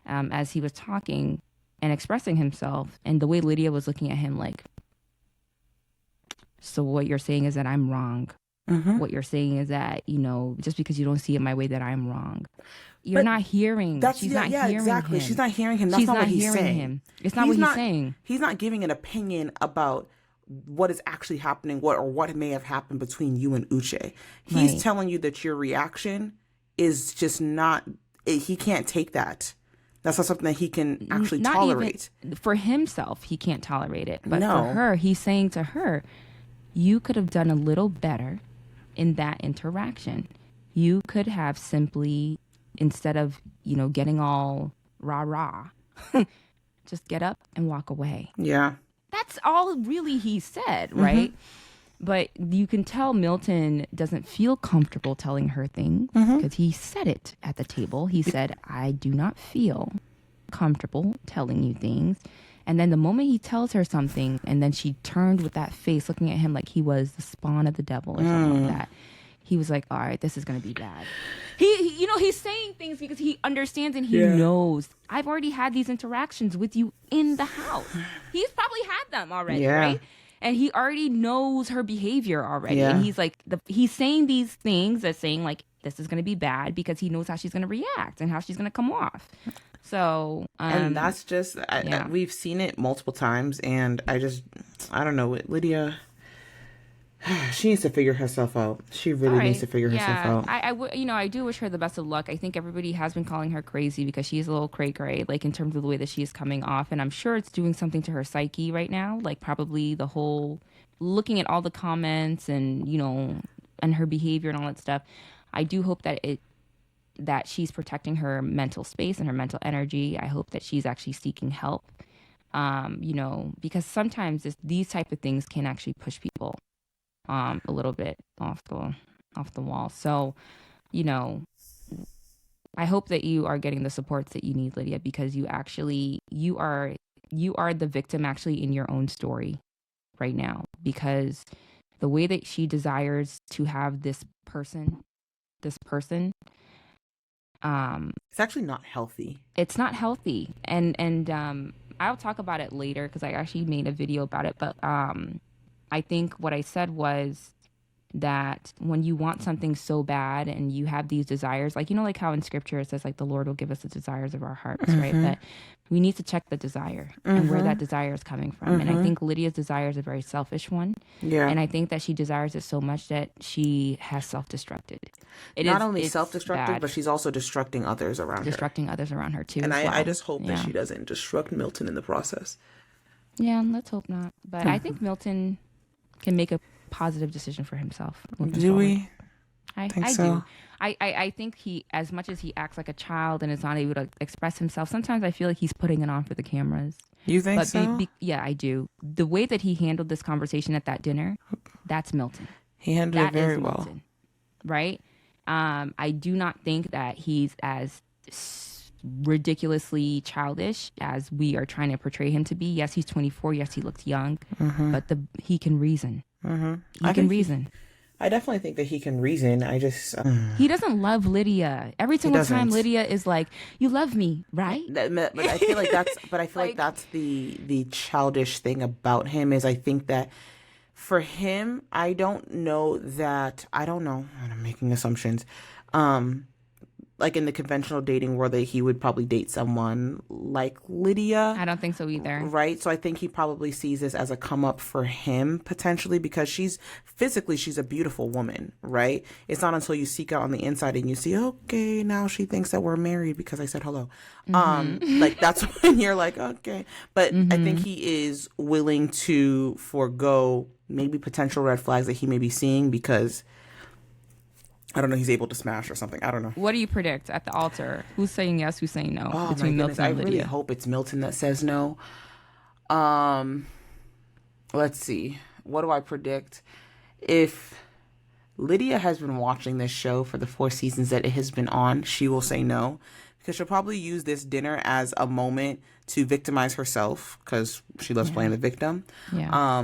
S2: as he was talking and expressing himself, and the way Lydia was looking at him like, so what you're saying is that I'm wrong. What you're saying is that, just because you don't see it my way, that I'm wrong. You're not hearing. She's not hearing
S1: exactly.
S2: him.
S1: She's not hearing him. That's not what he's saying.
S2: Him. It's not what he's saying.
S1: He's not giving an opinion about what is actually happening, what may have happened between you and Uche. He's telling you that your reaction is just not, he can't take that. That's not something that he can actually tolerate.
S2: Even for himself, he can't tolerate it. But for her, he's saying to her, you could have done a little better in that interaction. You could have simply, instead of, getting all rah-rah, just get up and walk away.
S1: Yeah.
S2: That's all really he said, right? But you can tell Milton doesn't feel comfortable telling her things because he said it at the table. He said, I do not feel comfortable telling you things. And then the moment he tells her something, and then she turned with that face looking at him like he was the spawn of the devil or something like that, he was like, all right, this is going to be bad. He's saying things because he understands and he knows. I've already had these interactions with you in the house. He's probably had them already, right? and he already knows her behavior already.
S1: Yeah.
S2: And he's like, he's saying these things that saying like, this is going to be bad because he knows how she's going to react and how she's going to come off. So,
S1: and that's just, we've seen it multiple times, and I don't know, Lydia, she needs to figure herself out. She really needs to figure herself out.
S2: I do wish her the best of luck. I think everybody has been calling her crazy because she's a little cray-cray, like in terms of the way that she's coming off. And I'm sure it's doing something to her psyche right now, like probably the whole looking at all the comments and, and her behavior and all that stuff. I do hope that she's protecting her mental space and her mental energy. I hope that she's actually seeking help, because sometimes these type of things can actually push people a little bit off the wall. So, I hope that you are getting the supports that you need, Lydia, because you are the victim actually in your own story right now, because the way that she desires to have this person,
S1: it's actually not healthy.
S2: It's not healthy. And I'll talk about it later because I actually made a video about it. But I think what I said was that when you want something so bad and you have these desires, like, like how in scripture it says, like, the Lord will give us the desires of our hearts, right? But we need to check the desire and where that desire is coming from. And I think Lydia's desire is a very selfish one.
S1: Yeah.
S2: And I think that she desires it so much that she has self-destructed.
S1: Not only self-destructed, but she's also destructing others around
S2: her too.
S1: And I just hope that she doesn't destruct Milton in the process.
S2: Yeah, let's hope not. But I think Milton can make a positive decision for himself.
S1: Do we?
S2: I do. I think he, as much as he acts like a child and is not able to express himself, sometimes I feel like he's putting it on for the cameras.
S1: You think so?
S2: Yeah, I do. The way that he handled this conversation at that dinner, that's Milton.
S1: He handled it very well.
S2: Milton, right? I do not think that he's as ridiculously childish as we are trying to portray him to be. Yes, he's 24. Yes, he looks young, but he can reason. He can reason.
S1: I definitely think that he can reason. I just
S2: he doesn't love Lydia. Every single time Lydia is like, "You love me, right?"
S1: But I feel like that's. But I feel like that's the childish thing about him is I think that for him, I don't know. I'm making assumptions. Like in the conventional dating world, that he would probably date someone like Lydia.
S2: I don't think so either.
S1: Right? So I think he probably sees this as a come up for him potentially because she's a beautiful woman, right? It's not until you seek out on the inside and you see, okay, now she thinks that we're married because I said hello. Like that's when you're like, okay. But I think he is willing to forego maybe potential red flags that he may be seeing because I don't know, he's able to smash or something. I don't know.
S2: What do you predict at the altar? Who's saying yes, who's saying no?
S1: Oh, between Milton and Lydia? I really hope it's Milton that says no. Let's see. What do I predict? If Lydia has been watching this show for the 4 seasons that it has been on, she will say no. Because she'll probably use this dinner as a moment to victimize herself because she loves playing the victim.
S2: Yeah.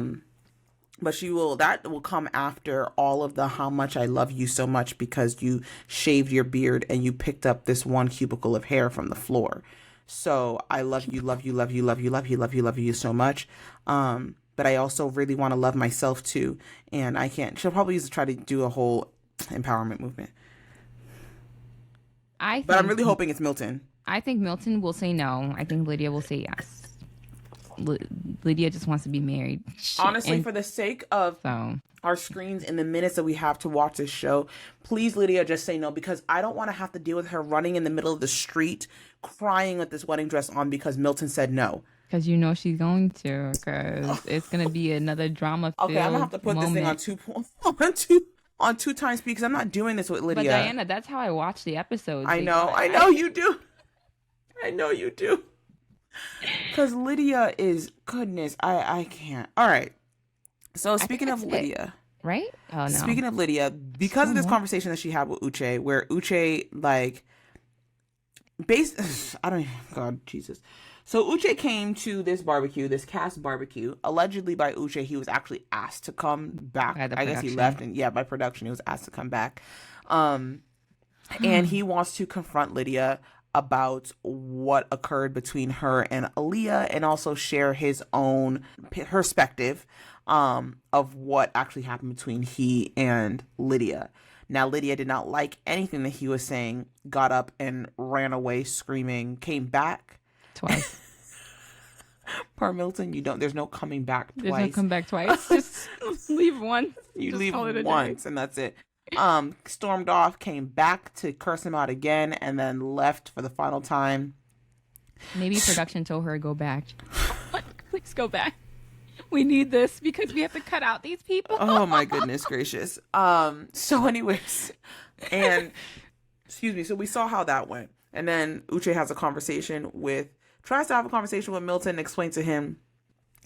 S1: But that will come after all of the how much I love you so much because you shaved your beard and you picked up this one cubicle of hair from the floor. So I love you so much. But I also really want to love myself too. And I can't. She'll probably try to do a whole empowerment movement. But I'm really hoping it's Milton.
S2: I think Milton will say no. I think Lydia will say yes. Lydia just wants to be married.
S1: Honestly, for the sake of our screens and the minutes that we have to watch this show, please, Lydia, just say no because I don't want to have to deal with her running in the middle of the street crying with this wedding dress on because Milton said no.
S2: Because she's going to, because it's going to be another drama-filled
S1: Okay, I'm going to have to put
S2: moment.
S1: This thing on two times speed because I'm not doing this with Lydia.
S2: But Diana, that's how I watch the episodes.
S1: I know you do. I know you do. Because Lydia is goodness. I can't. All right. So speaking of Lydia,
S2: right? Oh no.
S1: Speaking of Lydia, because of this conversation that she had with Uche, where Uche God Jesus. So Uche came to this barbecue, this cast barbecue, allegedly by Uche. He was actually asked to come back. I guess he left, and by production, he was asked to come back. And he wants to confront Lydia about what occurred between her and Aaliyah, and also share his own perspective of what actually happened between he and Lydia. Now, Lydia did not like anything that he was saying, got up and ran away screaming, came back.
S2: Twice.
S1: Poor Milton, there's no coming back twice.
S2: There's no come back twice. Just leave once.
S1: You leave once and that's it. Stormed off, came back to curse him out again, and then left for the final time.
S2: Maybe production told her to go back. Please go back. We need this because we have to cut out these people.
S1: Oh my goodness gracious. So anyways, and excuse me, so we saw how that went. And then Uche tries to have a conversation with Milton and explain to him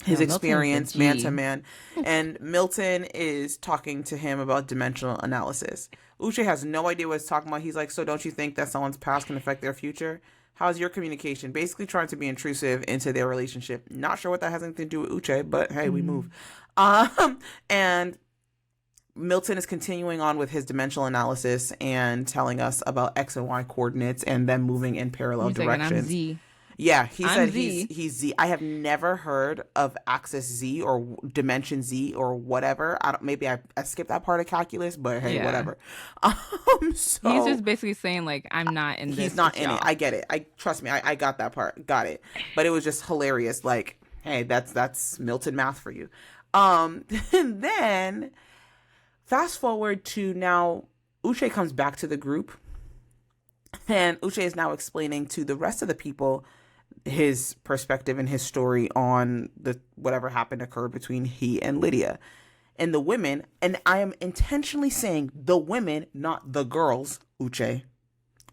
S1: his experience man to man. And Milton is talking to him about dimensional analysis. Uche has no idea what he's talking about. He's like, so don't you think that someone's past can affect their future? How's your communication? Basically trying to be intrusive into their relationship. Not sure what that has anything to do with Uche, but hey, we move. And Milton is continuing on with his dimensional analysis and telling us about X and Y coordinates and them moving in parallel directions.
S2: Like, I'm Z.
S1: Yeah, he said he's Z. I have never heard of axis Z or dimension Z or whatever. Maybe I skipped that part of calculus, but hey, whatever. So
S2: he's just basically saying like, I'm not in this.
S1: He's not in it. I get it. Trust me. I got that part. Got it. But it was just hilarious. Like, hey, that's Milton math for you. And then fast forward to now, Uche comes back to the group, and Uche is now explaining to the rest of the people his perspective and his story on whatever occurred between he and Lydia. And the women, and I am intentionally saying the women, not the girls, Uche.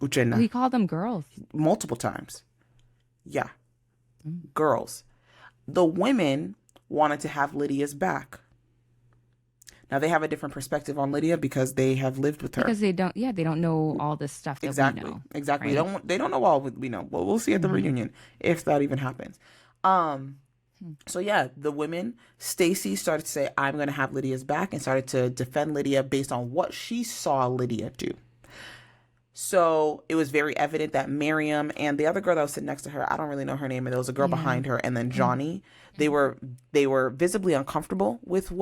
S1: No.
S2: He called them girls.
S1: Multiple times. Yeah. Girls. The women wanted to have Lydia's back. Now they have a different perspective on Lydia because they have lived with her.
S2: Because they don't know all this stuff that we know.
S1: Exactly. Right? They don't know all we know. Well, we'll see at the reunion if that even happens. So yeah, the women, Stacy started to say, I'm going to have Lydia's back, and started to defend Lydia based on what she saw Lydia do. So it was very evident that Miriam and the other girl that was sitting next to her, I don't really know her name, and there was a girl behind her, and then Johnny, they were visibly uncomfortable with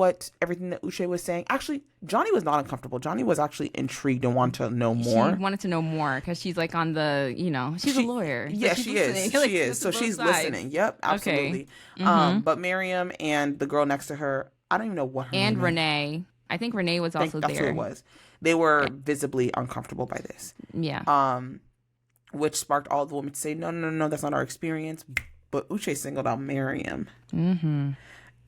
S1: everything that Uche was saying. Actually, Johnny was not uncomfortable. Johnny was actually intrigued and wanted to know more.
S2: She wanted to know more because she's like on the, she's a lawyer. So
S1: yeah, she is. She is. So she's listening. Yep, absolutely. Okay. But Miriam and the girl next to her, I don't even know what her name is.
S2: And Renee. I think Renee was also there.
S1: That's who it was. They were visibly uncomfortable by this.
S2: Yeah.
S1: Which sparked all the women to say, no, that's not our experience. But Uche singled out Miriam.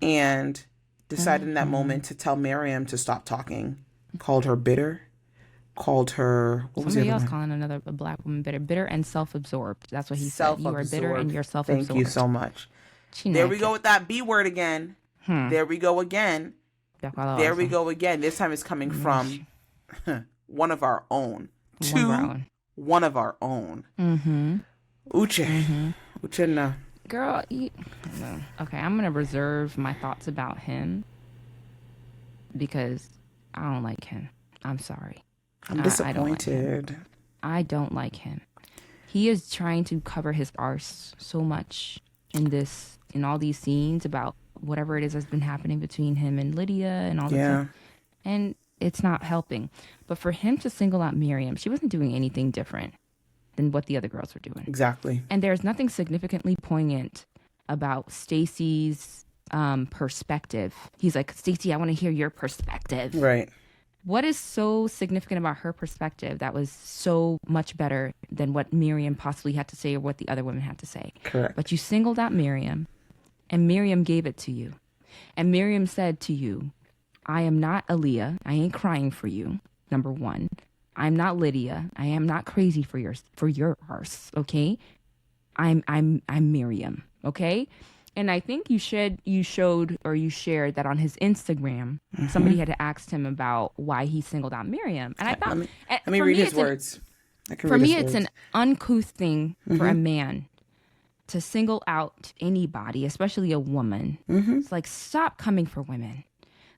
S1: And decided in that moment to tell Miriam to stop talking. Called her bitter. Called her...
S2: Somebody else calling a black woman bitter. Bitter and self-absorbed. That's what he said. You are bitter and you're self-absorbed.
S1: Thank you so much. There we go with that B word again. There we go again. There we go again. This time it's coming from one of our own. One of our own. Uche. Uche.
S2: Girl, okay, I'm going to reserve my thoughts about him because I don't like him. I'm sorry.
S1: I'm disappointed.
S2: I don't like him. He is trying to cover his arse so much in all these scenes about whatever it is that's been happening between him and Lydia and all that. And it's not helping. But for him to single out Miriam, she wasn't doing anything different than what the other girls were doing.
S1: Exactly.
S2: And there's nothing significantly poignant about Stacy's perspective. He's like, Stacy, I want to hear your perspective.
S1: Right.
S2: What is so significant about her perspective that was so much better than what Miriam possibly had to say or what the other women had to say?
S1: Correct.
S2: But you singled out Miriam, and Miriam gave it to you. And Miriam said to you, I am not Aaliyah. I ain't crying for you. Number one. I'm not Lydia. I am not crazy for your arse. Okay. I'm Miriam. Okay. And I think you shared that on his Instagram. Somebody had asked him about why he singled out Miriam. And I thought,
S1: let me read his words.
S2: For me, it's an uncouth thing for a man to single out anybody, especially a woman. It's like, stop coming for women.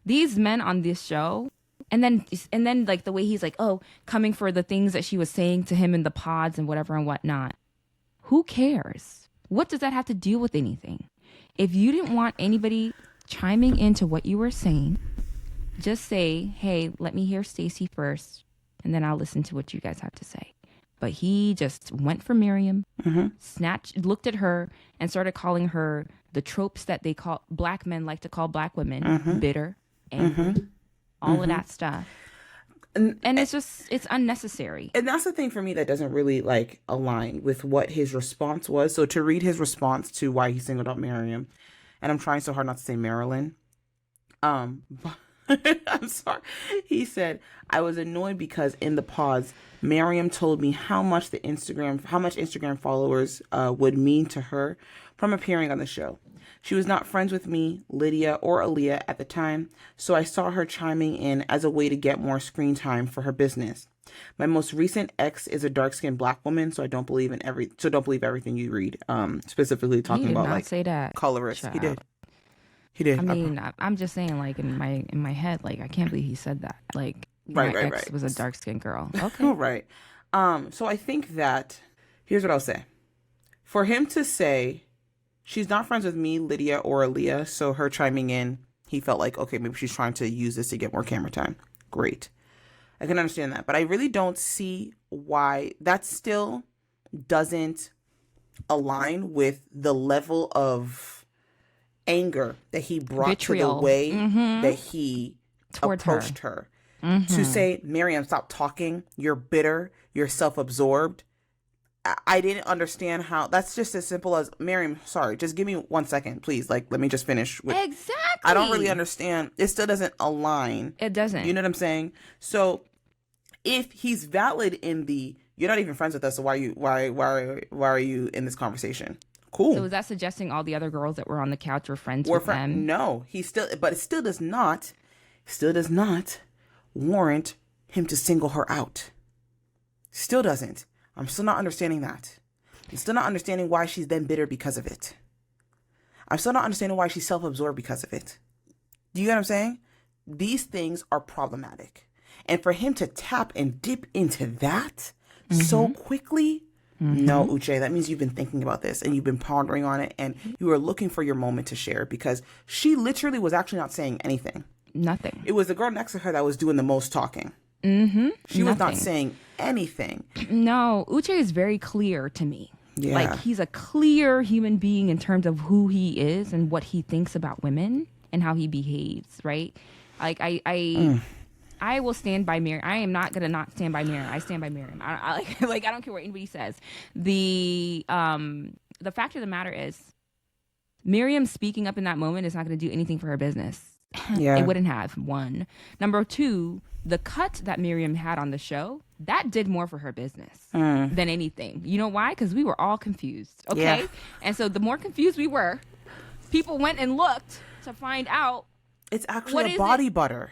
S2: These men on this show And then like the way he's like, oh, coming for the things that she was saying to him in the pods and whatever and whatnot. Who cares? What does that have to do with anything? If you didn't want anybody chiming into what you were saying, just say, hey, let me hear Stacy first, and then I'll listen to what you guys have to say. But he just went for Miriam, looked at her, and started calling her the tropes that they call black men like to call black women, bitter, angry, all of that stuff. And it's unnecessary.
S1: And that's the thing for me that doesn't really like align with what his response was. So to read his response to why he singled out Miriam, and I'm trying so hard not to say Marilyn. I'm sorry. He said, I was annoyed because in the pause, Miriam told me how much Instagram followers would mean to her from appearing on the show. She was not friends with me, Lydia, or Aaliyah at the time, so I saw her chiming in as a way to get more screen time for her business. My most recent ex is a dark-skinned black woman, so don't believe everything you read. Specifically talking about like
S2: say that,
S1: colorists.
S2: Child.
S1: He did.
S2: I mean, I'm just saying, like in my head, like I can't believe he said that. Like my ex was a dark-skinned girl. Okay,
S1: right. So I think that here's what I'll say. For him to say, she's not friends with me, Lydia, or Aaliyah, so her chiming in, he felt like, okay, maybe she's trying to use this to get more camera time. Great. I can understand that. But I really don't see why that still doesn't align with the level of anger that he brought
S2: Vitriol.
S1: to the way that he approached her. To say, Miriam, stop talking. You're bitter. You're self-absorbed. I didn't understand how. That's just as simple as, Miriam, sorry, just give me 1 second, please. Like, let me just finish.
S2: Exactly.
S1: I don't really understand. It still doesn't align.
S2: It doesn't.
S1: You know what I'm saying? So if he's valid in you're not even friends with us, so why are you in this conversation? Cool.
S2: So is that suggesting all the other girls that were on the couch were friends with them?
S1: No, but it still does not warrant him to single her out. Still doesn't. I'm still not understanding that. I'm still not understanding why she's then bitter because of it. I'm still not understanding why she's self-absorbed because of it. Do you get what I'm saying? These things are problematic. And for him to tap and dip into that so quickly, no, Uche, that means you've been thinking about this and you've been pondering on it and you are looking for your moment to share, because she literally was actually not saying anything.
S2: Nothing.
S1: It was the girl next to her that was doing the most talking. She was not saying anything.
S2: No, Uche is very clear to me.
S1: Yeah.
S2: Like, he's a clear human being in terms of who he is and what he thinks about women and how he behaves, right? Like, I will stand by Miriam. I am not gonna not stand by Miriam. I stand by Miriam. I don't care what anybody says. The fact of the matter is, Miriam speaking up in that moment is not gonna do anything for her business.
S1: Yeah.
S2: It wouldn't have. One. Number two, the cut that Miriam had on the show, that did more for her business than anything. You know why? Because we were all confused. Okay. Yeah. And so the more confused we were, people went and looked to find out
S1: it's actually a body butter.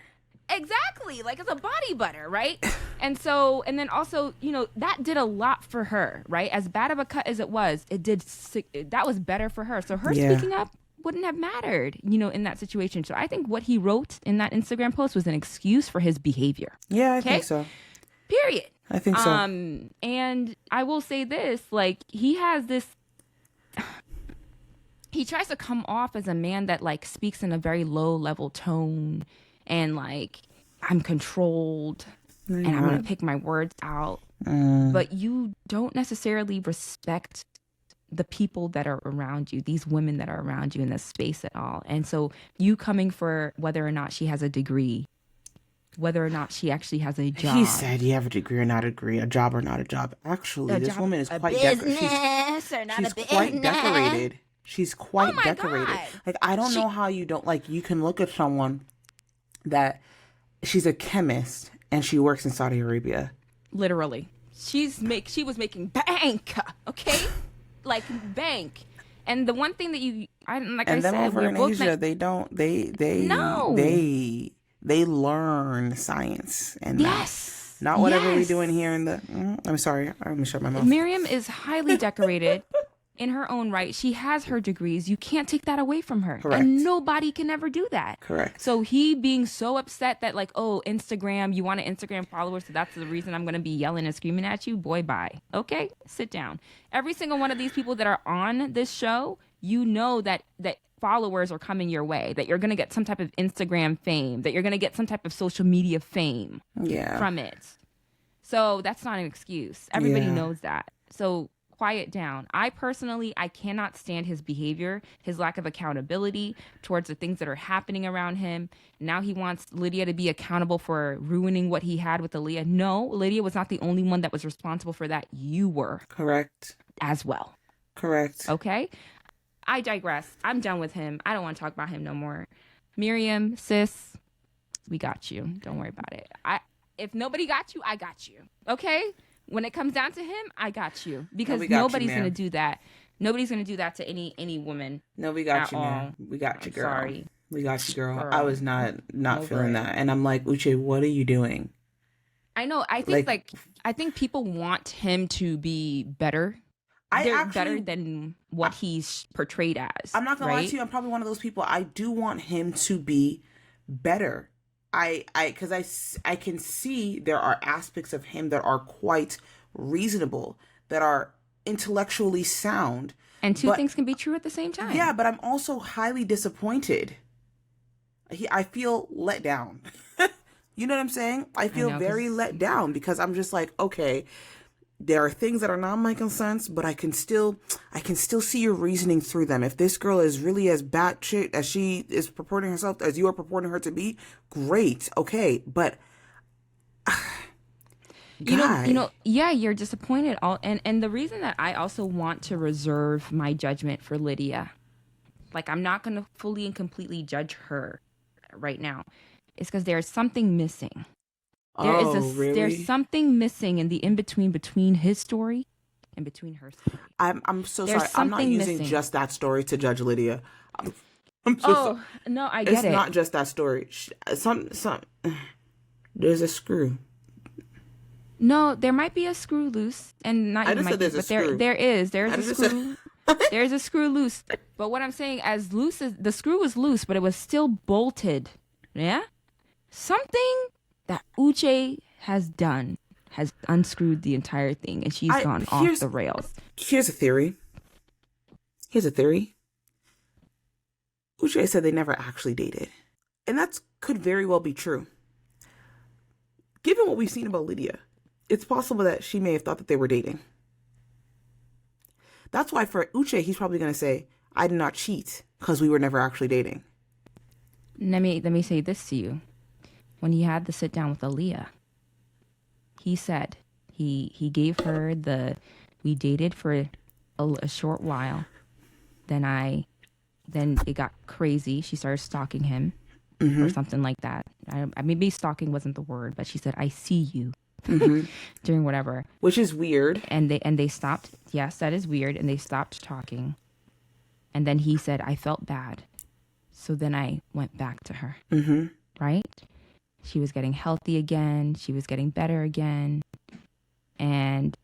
S2: Exactly. Like, it's a body butter, right? And then also, that did a lot for her, right? As bad of a cut as it was, that was better for her. So her speaking up wouldn't have mattered, in that situation. So I think what he wrote in that Instagram post was an excuse for his behavior.
S1: Yeah, I think so.
S2: Period.
S1: I think so.
S2: And I will say this, like, he has this, he tries to come off as a man that, like, speaks in a very low level tone and, like, I'm controlled and I'm going to pick my words out. But you don't necessarily respect the people that are around you, these women that are around you in this space at all. And so you coming for whether or not she has a degree, whether or not she actually has a job.
S1: He said, you have a degree or not a degree, a job or not a job. Actually, this woman is quite decorated. She's quite decorated. She's quite decorated. God. Like, I don't know how you don't, like, you can look at someone that she's a chemist and she works in Saudi Arabia.
S2: Literally. She was making bank, okay? Like, bank. And the one thing that
S1: over in Asia, they learn science and not whatever we doing here in the. I'm sorry, I'm gonna shut my mouth.
S2: Miriam is highly decorated. in her own right. She has her degrees. You can't take that away from her.
S1: Correct.
S2: And nobody can ever do that.
S1: Correct.
S2: So he being so upset that like, oh, Instagram, you want an Instagram follower, so that's the reason I'm going to be yelling and screaming at you. Boy, bye. Okay, sit down. Every single one of these people that are on this show, you know that followers are coming your way, that you're going to get some type of Instagram fame, that you're going to get some type of social media fame from it. So that's not an excuse. Everybody knows that. So quiet down. I cannot stand his behavior, his lack of accountability towards the things that are happening around him. Now he wants Lydia to be accountable for ruining what he had with Aaliyah. No, Lydia was not the only one that was responsible for that. You were.
S1: Correct.
S2: As well.
S1: Correct.
S2: Okay? I digress. I'm done with him. I don't want to talk about him no more. Miriam, sis, we got you. Don't worry about it. If nobody got you, I got you. Okay? When it comes down to him, I got you. Because nobody's going to do that. Nobody's going to do that to any woman.
S1: No, we got you, man. We got you, girl.
S2: Sorry.
S1: We got you, girl. I was not feeling that. And I'm like, Uche, what are you doing?
S2: I know. I think I think people want him to be better. They're better than what he's portrayed as.
S1: I'm not going to lie to you. I'm probably one of those people. I do want him to be better. Because I can see there are aspects of him that are quite reasonable, that are intellectually sound.
S2: And two things can be true at the same time.
S1: Yeah, but I'm also highly disappointed. I feel let down. You know what I'm saying? I feel very let down because I'm just like, okay, there are things that are not making sense, but I can still see your reasoning through them. If this girl is really as batshit as she is purporting herself, as you are purporting her to be, great, okay, but
S2: you're disappointed. And the reason that I also want to reserve my judgment for Lydia, like I'm not going to fully and completely judge her right now, is because there's something missing. There's something missing in the in-between between his story and between her story.
S1: I'm so sorry. I'm not using just that story to judge Lydia.
S2: No, I get it.
S1: It's not just that story. There's a screw.
S2: No, there might be a screw loose, and not even might be, but there's a screw. There's a screw loose. But what I'm saying, as loose as the screw was loose, but it was still bolted. Yeah, something that Uche has done has unscrewed the entire thing, and she's gone off the rails.
S1: Here's a theory. Uche said they never actually dated. And that could very well be true. Given what we've seen about Lydia, it's possible that she may have thought that they were dating. That's why for Uche, he's probably going to say, I did not cheat because we were never actually dating.
S2: Let me say this to you. When he had the sit down with Aaliyah, he said he gave her we dated for a short while. Then it got crazy. She started stalking him or something like that. Maybe stalking wasn't the word, but she said, I see you during whatever.
S1: Which is weird.
S2: And they stopped. Yes, that is weird. And they stopped talking. And then he said, I felt bad. So then I went back to her. Mm-hmm. Right? She was getting healthy again. She was getting better again. And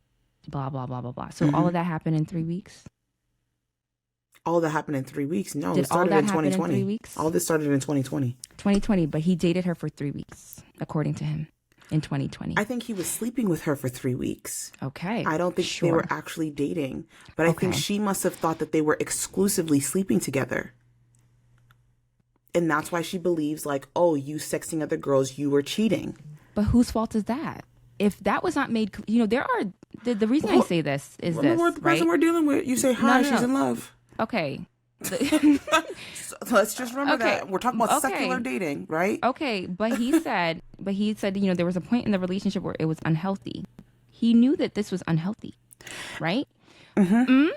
S2: blah, blah, blah, blah, blah. So all of that happened in 3 weeks?
S1: All that happened in 3 weeks? No,
S2: it started in 2020. In 3 weeks?
S1: All this started in 2020.
S2: 2020, but he dated her for 3 weeks, according to him, in 2020.
S1: I think he was sleeping with her for 3 weeks.
S2: Okay.
S1: I don't think they were actually dating. But I think she must have thought that they were exclusively sleeping together. And that's why she believes, like, oh, you sexting other girls, you were cheating.
S2: But whose fault is that? If that was not made, there are, the reason I say this is this,
S1: the person we're dealing with, you say, hi, she's in love.
S2: Okay.
S1: So let's just remember that. We're talking about secular dating, right?
S2: Okay, but he said, there was a point in the relationship where it was unhealthy. He knew that this was unhealthy, right? Mm-hmm.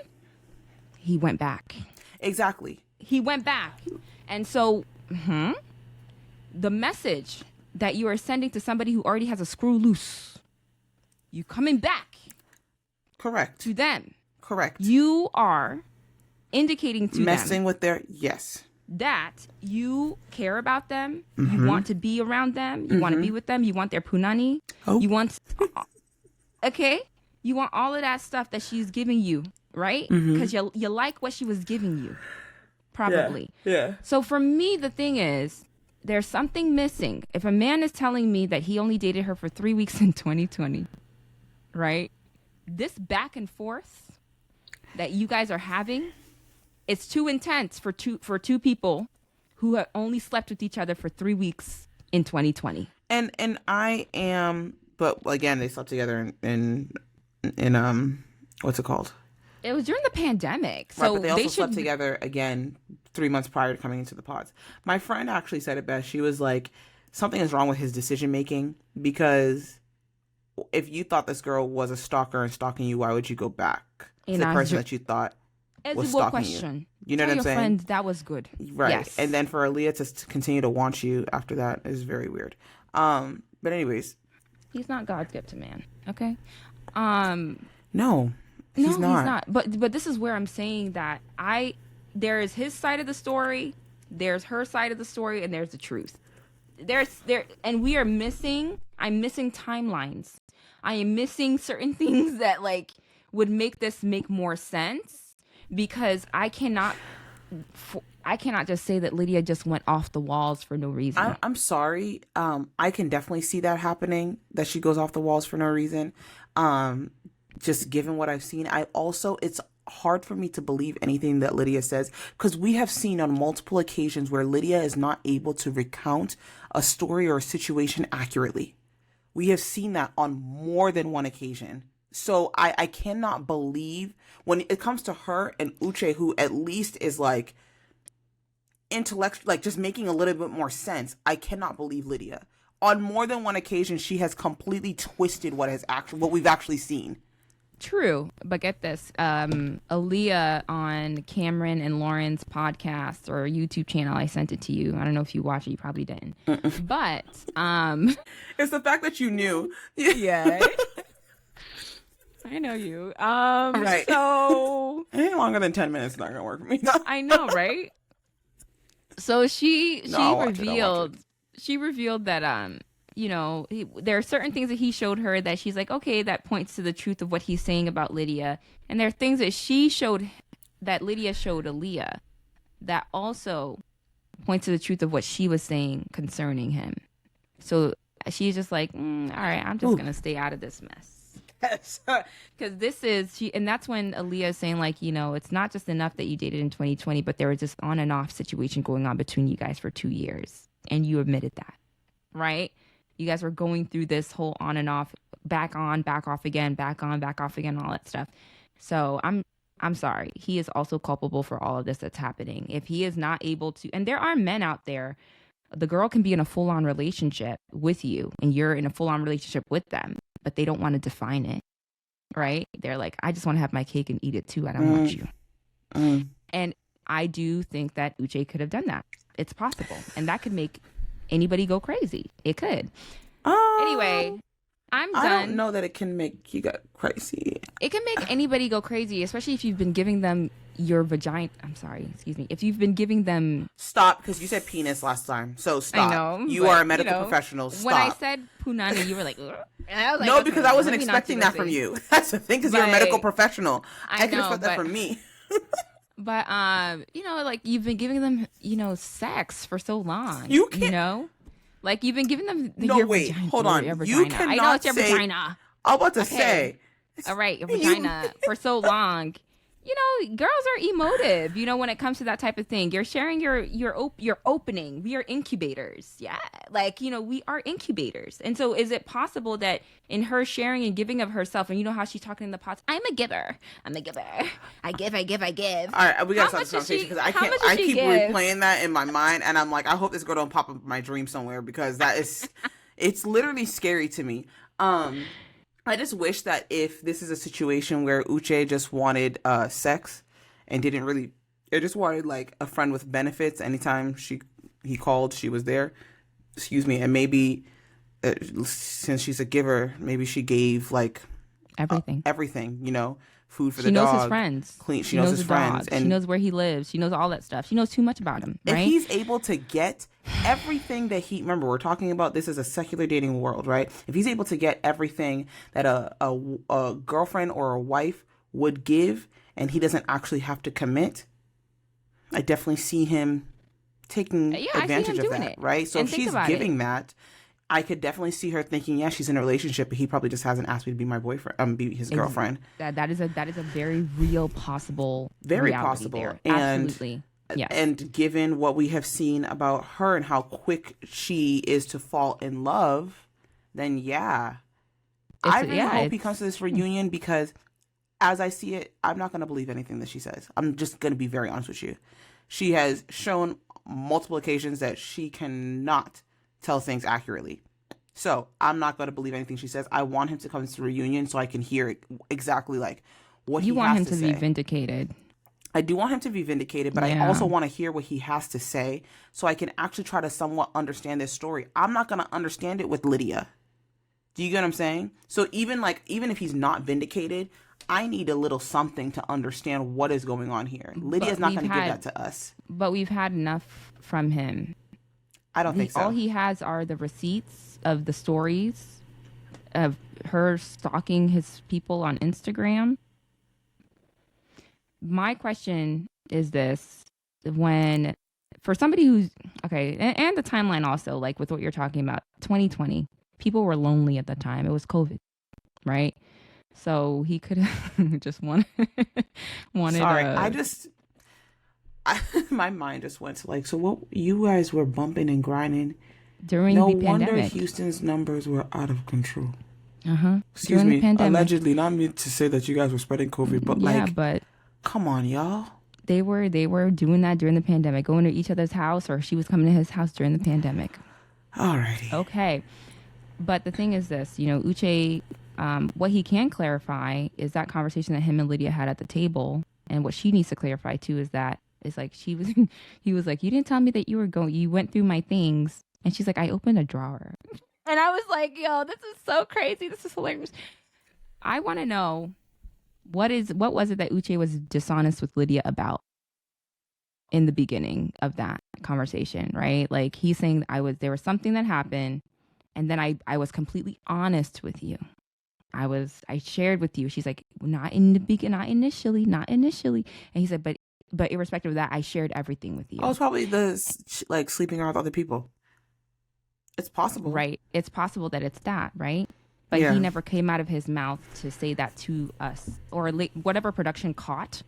S2: He went back.
S1: Exactly.
S2: He went back. And so, the message that you are sending to somebody who already has a screw loose, you coming back.
S1: Correct.
S2: To them.
S1: Correct.
S2: You are indicating to
S1: messing
S2: them
S1: with their
S2: that you care about them, you want to be around them, you want to be with them, you want their punani, you want you want all of that stuff that she's giving you right? Because you like what she was giving you, probably.
S1: Yeah.
S2: So for me, the thing is, there's something missing. If a man is telling me that he only dated her for 3 weeks in 2020, right? This back and forth that you guys are having, it's too intense for two people who have only slept with each other for 3 weeks in 2020.
S1: And I am, but again, they slept together in what's it called?
S2: It was during the pandemic. So
S1: right, but they also slept together again 3 months prior to coming into the pods. My friend actually said it best. She was like, something is wrong with his decision making, because if you thought this girl was a stalker and stalking you, why would you go back to the person that you thought was stalking
S2: question.
S1: You know
S2: Tell
S1: what I'm saying?
S2: Friend, that was good.
S1: Right.
S2: Yes.
S1: And then for Aaliyah to continue to want you after that is very weird. But anyways.
S2: He's not God's gift to man. Okay?
S1: No, he's not.
S2: But this is where I'm saying that there is his side of the story, there's her side of the story, and there's the truth. And we are missing, I'm missing timelines. I am missing certain things that like would make this make more sense, because I cannot just say that Lydia just went off the walls for no reason.
S1: I'm sorry. I can definitely see that happening, that she goes off the walls for no reason. Just given what I've seen, it's hard for me to believe anything that Lydia says, because we have seen on multiple occasions where Lydia is not able to recount a story or a situation accurately. We have seen that on more than one occasion. So I cannot believe when it comes to her and Uche, who at least is like intellectual, like just making a little bit more sense. I cannot believe Lydia. On more than one occasion, she has completely twisted what we've actually seen.
S2: True, but get this. Aaliyah on Cameron and Lauren's podcast or YouTube channel, I sent it to you. I don't know if you watched it, you probably didn't. But
S1: it's the fact that you knew.
S2: Yeah. I know you.
S1: Right.
S2: So
S1: any longer than 10 minutes is not gonna work for me.
S2: I know, right? So she revealed that there are certain things that he showed her that she's like, okay, that points to the truth of what he's saying about Lydia. And there are things that Lydia showed Aaliyah that also points to the truth of what she was saying concerning him. So she's just like, all right, I'm just going to stay out of this mess. Because and that's when Aaliyah is saying, like, it's not just enough that you dated in 2020, but there was this on and off situation going on between you guys for 2 years. And you admitted that, right? You guys were going through this whole on and off, back on, back off again, back on, back off again, all that stuff. So I'm sorry. He is also culpable for all of this that's happening. If he is not able to, and there are men out there, the girl can be in a full-on relationship with you and you're in a full-on relationship with them, but they don't want to define it, right? They're like, I just want to have my cake and eat it too. I don't want you. And I do think that Uche could have done that. It's possible. And that could make anybody go crazy. It could. Anyway, I'm done.
S1: I don't know that it can make you go crazy.
S2: It can make anybody go crazy, especially if you've been giving them your vagina. I'm sorry, excuse me. If you've been giving them...
S1: Stop, because you said penis last time. So stop.
S2: I know.
S1: You are a medical professional. Stop.
S2: When I said punani, you were like... Ugh. And I was like,
S1: no,
S2: okay,
S1: because I wasn't expecting that from you. That's the thing, because you're a medical professional. I can expect that from me.
S2: But, like, you've been giving them, sex for so long.
S1: You can't...
S2: Like, you've been giving them
S1: wait,
S2: vagina.
S1: Hold on.
S2: Your
S1: You
S2: vagina.
S1: cannot
S2: I know it's your
S1: say,
S2: vagina.
S1: I'm about to say.
S2: All right, your vagina for so long. Girls are emotive, when it comes to that type of thing. You're sharing your opening. We are incubators. Yeah. Like, we are incubators. And so is it possible that in her sharing and giving of herself, and how she's talking in the pots, I'm a giver. I give.
S1: All right, we got to start this conversation because I keep replaying that in my mind. And I'm like, I hope this girl don't pop up in my dream somewhere, because that is, it's literally scary to me. I just wish that if this is a situation where Uche just wanted sex and just wanted like a friend with benefits. Anytime he called, she was there. Excuse me. And maybe since she's a giver, maybe she gave like
S2: everything,
S1: food for the dog.
S2: She knows his friends.
S1: She knows his friends.
S2: And she knows where he lives. She knows all that stuff. She knows too much about him, right?
S1: If he's able to get everything that remember, we're talking about this is a secular dating world, right? If he's able to get everything that a girlfriend or a wife would give and he doesn't actually have to commit, I definitely see him taking advantage of that, right? So if she's giving that, I could definitely see her thinking, yeah, she's in a relationship, but he probably just hasn't asked me to be my boyfriend, be his girlfriend.
S2: That is a very real possible,
S1: very possible,
S2: there.
S1: And
S2: absolutely, yes.
S1: And given what we have seen about her and how quick she is to fall in love, then I really hope he comes to this reunion, because as I see it, I'm not going to believe anything that she says. I'm just going to be very honest with you. She has shown multiple occasions that she cannot tell things accurately. So I'm not going to believe anything she says. I want him to come to the reunion so I can hear exactly like what he has to say. You want him to
S2: be vindicated.
S1: I do want him to be vindicated, but I also want to hear what he has to say so I can actually try to somewhat understand this story. I'm not going to understand it with Lydia. Do you get what I'm saying? So even if he's not vindicated, I need a little something to understand what is going on here. Lydia's not going to give that to us.
S2: But we've had enough from him.
S1: I don't think so.
S2: All he has are the receipts of the stories of her stalking his people on Instagram. My question is this: for somebody who's okay, and the timeline also, like with what you're talking about, 2020, people were lonely at the time. It was COVID, right? So he could have just wanted.
S1: Sorry, my mind just went to like, so what you guys were bumping and grinding
S2: during the pandemic.
S1: No wonder Houston's numbers were out of control. Excuse
S2: during
S1: me, allegedly, not mean to say that you guys were spreading COVID, but
S2: but
S1: come on, y'all.
S2: They were doing that during the pandemic, going to each other's house, or she was coming to his house during the pandemic.
S1: Alrighty.
S2: Okay. But the thing is this, Uche, what he can clarify is that conversation that him and Lydia had at the table. And what she needs to clarify too is that it's like he was like, you didn't tell me that you went through my things. And she's like, I opened a drawer. And I was like, yo, this is so crazy. This is hilarious. I want to know what was it that Uche was dishonest with Lydia about in the beginning of that conversation, right? Like he's saying there was something that happened. And then I was completely honest with you. I shared with you. She's like, not initially. And he said, but irrespective of that, I shared everything with you.
S1: Oh, it's probably like sleeping around with other people. It's possible.
S2: Right. It's possible that it's that, right? But he never came out of his mouth to say that to us, or whatever production caught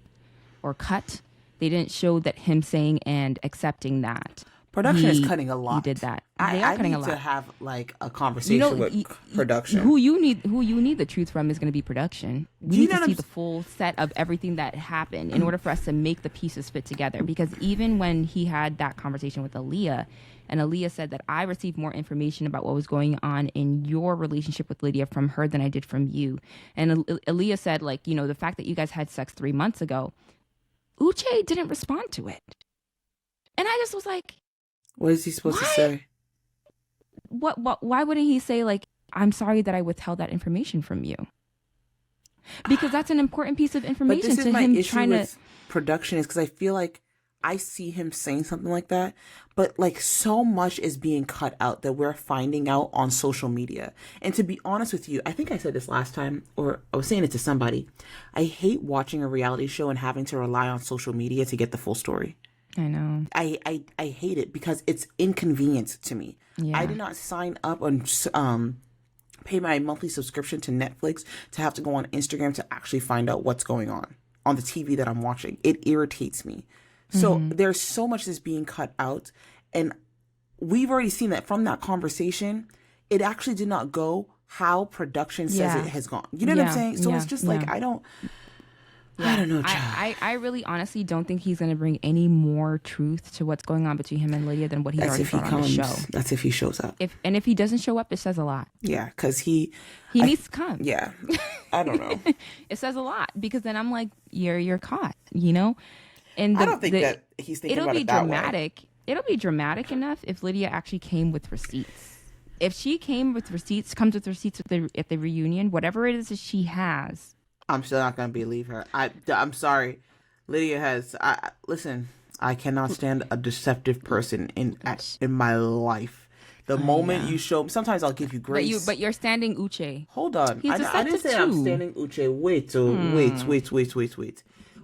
S2: or cut. They didn't show that him saying and accepting that.
S1: Production is cutting a lot.
S2: He did that.
S1: I need to have like a conversation with production.
S2: Who you need the truth from is going to be production. We need to see the full set of everything that happened in order for us to make the pieces fit together. Because even when he had that conversation with Aaliyah, and Aaliyah said that I received more information about what was going on in your relationship with Lydia from her than I did from you. And Aaliyah said, like, the fact that you guys had sex 3 months ago, Uche didn't respond to it. And I just was like,
S1: what is he supposed to say?
S2: What? Why wouldn't he say, like, I'm sorry that I withheld that information from you? Because that's an important piece of information.
S1: But this is my issue with production, is because I feel like I see him saying something like that, but like so much is being cut out that we're finding out on social media. And to be honest with you, I think I said this last time, or I was saying it to somebody. I hate watching a reality show and having to rely on social media to get the full story.
S2: I know.
S1: I hate it because it's inconvenient to me. Yeah. I did not sign up and pay my monthly subscription to Netflix to have to go on Instagram to actually find out what's going on the TV that I'm watching. It irritates me. So there's so much that's being cut out. And we've already seen that from that conversation, it actually did not go how production says it has gone. You know what I'm saying? So it's just like, I don't know, child.
S2: I really honestly don't think he's going to bring any more truth to what's going on between him and Lydia than what he's already brought on the show.
S1: That's if he shows up.
S2: If he doesn't show up, it says a lot.
S1: Yeah, because he
S2: needs to come.
S1: Yeah, I don't know.
S2: It says a lot, because then I'm like, you're caught, And
S1: I don't think that he's thinking about it that way.
S2: It'll be dramatic enough if Lydia actually came with receipts. If she comes with receipts at the reunion, whatever it is that she has,
S1: I'm still not going to believe her. I'm sorry. Lydia has... listen, I cannot stand a deceptive person in my life. The moment you show, sometimes I'll give you grace.
S2: But you're standing Uche.
S1: Hold on. I didn't say I'm standing Uche. Wait.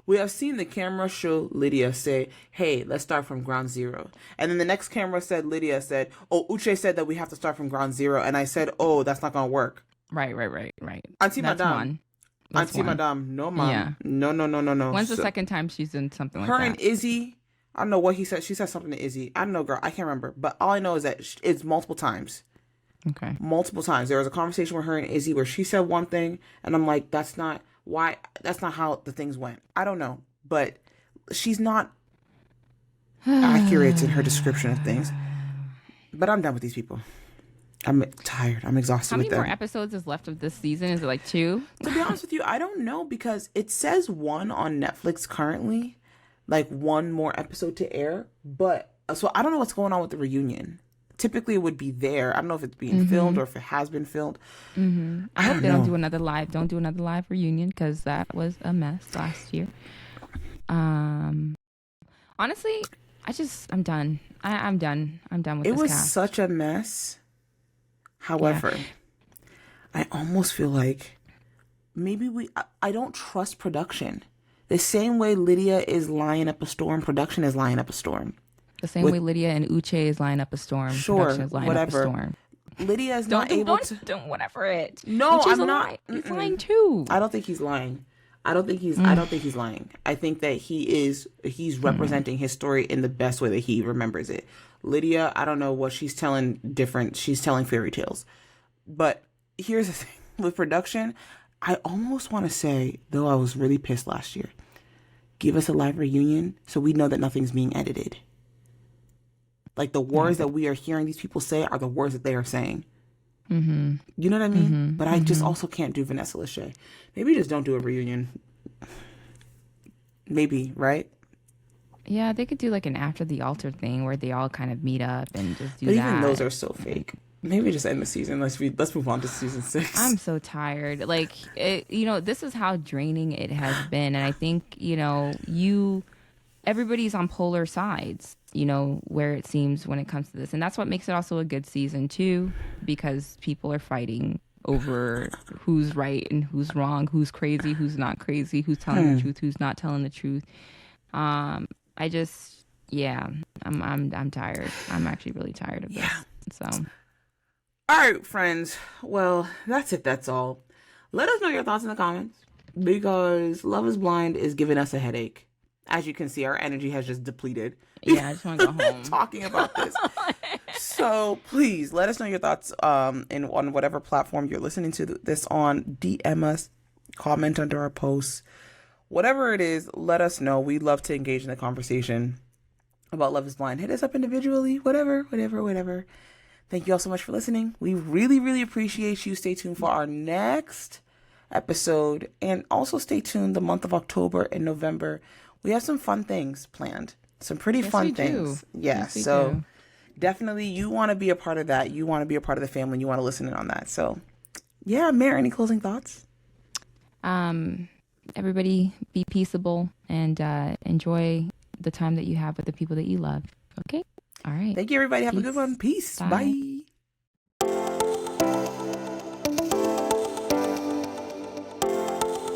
S1: We have seen the camera show Lydia say, hey, let's start from ground zero. And then the next camera said, Lydia said, oh, Uche said that we have to start from ground zero. And I said, oh, that's not going to work.
S2: Right.
S1: Auntie Madame. Auntie Madame. No, mom. Yeah. No.
S2: When's the second time she's done something like
S1: that? Her
S2: and
S1: Izzy, I don't know what he said. She said something to Izzy. I don't know, girl. I can't remember. But all I know is that it's multiple times.
S2: Okay.
S1: Multiple times. There was a conversation with her and Izzy where she said one thing. And I'm like, that's not how the things went. I don't know. But she's not accurate in her description of things. But I'm done with these people. I'm tired. I'm exhausted with them.
S2: How many more episodes is left of this season? Is it like 2?
S1: To be honest with you, I don't know because it says 1 on Netflix currently. Like 1 more episode to air. But so I don't know what's going on with the reunion. Typically it would be there. I don't know if it's being filmed or if it has been filmed.
S2: I hope they don't do another live reunion because that was a mess last year. Honestly, I'm done. I'm done with this cast.
S1: It was such a mess. However, I almost feel like maybe I don't trust production. The same way Lydia is lining up a storm, production is lining up a storm.
S2: The same way Lydia and Uche is lining up a storm.
S1: Sure,
S2: is lining up a storm.
S1: Lydia is not able to.
S2: Don't whatever it.
S1: No,
S2: Uche's
S1: I'm not.
S2: He's lying too.
S1: I don't think he's lying. I don't think he's lying. I think that he's representing his story in the best way that he remembers it. Lydia, I don't know what she's telling different. She's telling fairy tales. But here's the thing. With production, I almost want to say, though I was really pissed last year, give us a live reunion so we know that nothing's being edited. Like the words that we are hearing these people say are the words that they are saying. You know what I mean? But I just also can't do Vanessa Lachey. Maybe just don't do a reunion. Maybe, right?
S2: Yeah, they could do like an after the altar thing where they all kind of meet up and just do
S1: but
S2: that.
S1: Even those are so fake. Maybe just end the season. Let's move on to season 6.
S2: I'm so tired. Like, this is how draining it has been. And I think, everybody's on polar sides, where it seems when it comes to this. And that's what makes it also a good season too, because people are fighting over who's right and who's wrong, who's crazy, who's not crazy, who's telling the truth, who's not telling the truth. I'm tired. I'm actually really tired of this. So.
S1: All right, friends. Well, that's it. That's all. Let us know your thoughts in the comments because Love is Blind is giving us a headache. As you can see, our energy has just depleted.
S2: Yeah, I just want to go home.
S1: Talking about this. So please let us know your thoughts on whatever platform you're listening to this on. DM us, comment under our posts. Whatever it is, let us know. We'd love to engage in the conversation about Love is Blind. Hit us up individually, whatever. Thank you all so much for listening. We really, really appreciate you. Stay tuned for our next episode. And also stay tuned the month of October and November. We have some fun things planned. Some pretty fun things. Yeah. So definitely you want to be a part of that. You want to be a part of the family. You want to listen in on that. So yeah, Mary, any closing thoughts?
S2: Everybody be peaceable and enjoy the time that you have with the people that you love. Okay? All right.
S1: Thank you, everybody. Have a good one. Peace. Bye.